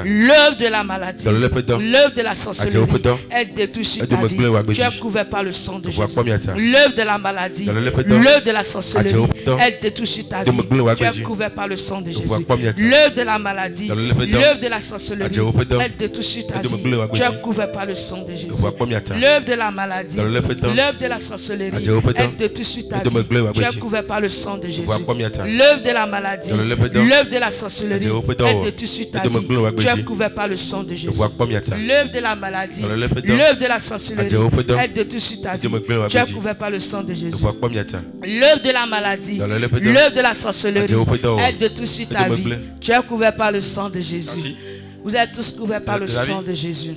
L'œuvre de la maladie, l'œuvre de la sorcellerie est détruite sur ta vie. Tu es couvert par le sang de Jésus. L'œuvre de la maladie, l'œuvre de la sorcellerie est détruite sur ta vie. Tu es couvert par le sang de Jésus. L'œuvre de la maladie, l'œuvre de la sorcellerie est détruite sur ta vie. Tu es couvert par le sang de Jésus. L'œuvre de la maladie, l'œuvre de la sorcellerie est détruite sur ta vie. Tu es couvert par le sang de Jésus. L'œuvre de la maladie, l'œuvre de la sorcellerie est détruite sur ta vie. Tu es couvert par le sang de Jésus. L'œuvre de la maladie, l'œuvre de la sorcellerie est détruite sur ta vie. Tu es couvert par le sang de Jésus. L'œuvre de la maladie, l'œuvre de la sorcellerie est détruite sur ta vie. Tu es couvert par le sang de Jésus. Vous êtes tous couverts par le sang de Jésus.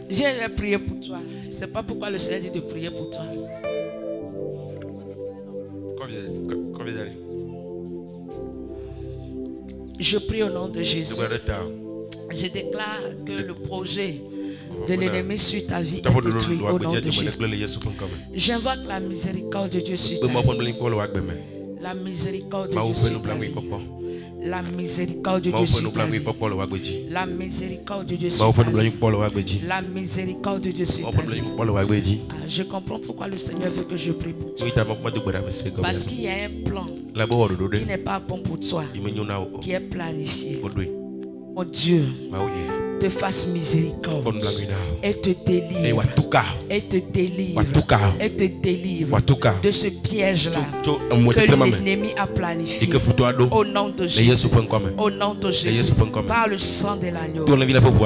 J'ai prié pour toi. Je ne sais pas pourquoi le Seigneur dit de prier pour toi. Je prie au nom de Jésus. Je déclare que le projet de l'ennemi sur ta vie est détruit au nom de Jésus. J'invoque la miséricorde de Dieu sur ta vie. La miséricorde de Dieu sur ta vie. La miséricorde de Dieu sur ta vie. La miséricorde de Dieu sur ta vie. La miséricorde de Dieu sur ta vie. Je comprends pourquoi le Seigneur veut que je prie pour toi. Parce qu'il y a un plan qui n'est pas bon pour toi, qui est planifié. Mon Dieu te fasse miséricorde et te délivre et te délivre et te délivre de ce piège-là que l'ennemi a planifié au nom de Jésus. Au nom de Jésus, par le sang de l'agneau,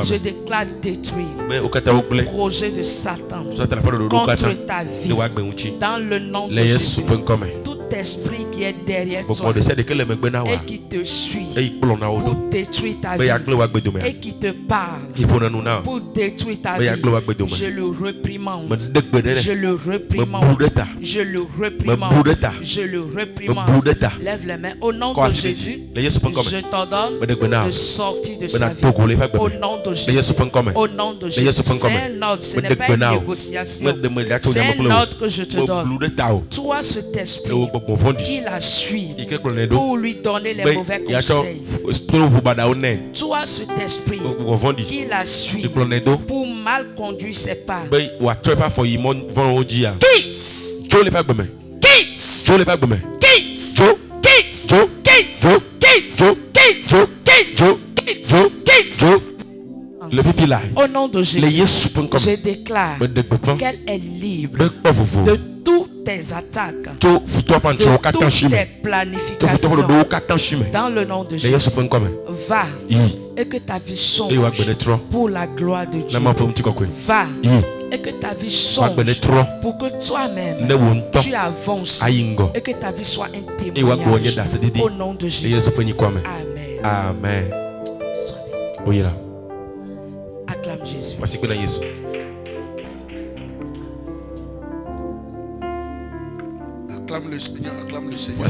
je déclare détruire le projet de Satan contre ta vie dans le nom de Jésus. Tout esprit qui est derrière toi et qui te suit pour détruire ta vie et qui te parle pour détruire ta vie, je le réprimande. Je le réprimande. Je le réprimande. Je le réprimande. Lève les mains au nom de Jésus. Je t'ordonne de sortir de sa vie au nom de Jésus. Au nom de Jésus. C'est un ordre, ce n'est pas une négociation. C'est un ordre que je te donne. Toi, cet esprit qui la suit pour lui donner les mauvais conseils. Toi, cet esprit qui la suit pour mal conduire ses pas. Au nom de Jésus, je déclare qu'elle est libre de toutes tes attaques, de toutes tes planifications. Dans le nom de Jésus, va et que ta vie songe pour la gloire de Dieu. Va et que ta vie songe pour que toi-même tu avances et que ta vie soit un témoignage. Au nom de Jésus. Amen. Amen. Oui, là. Acclame Jésus. Acclame le Seigneur, acclame le Seigneur.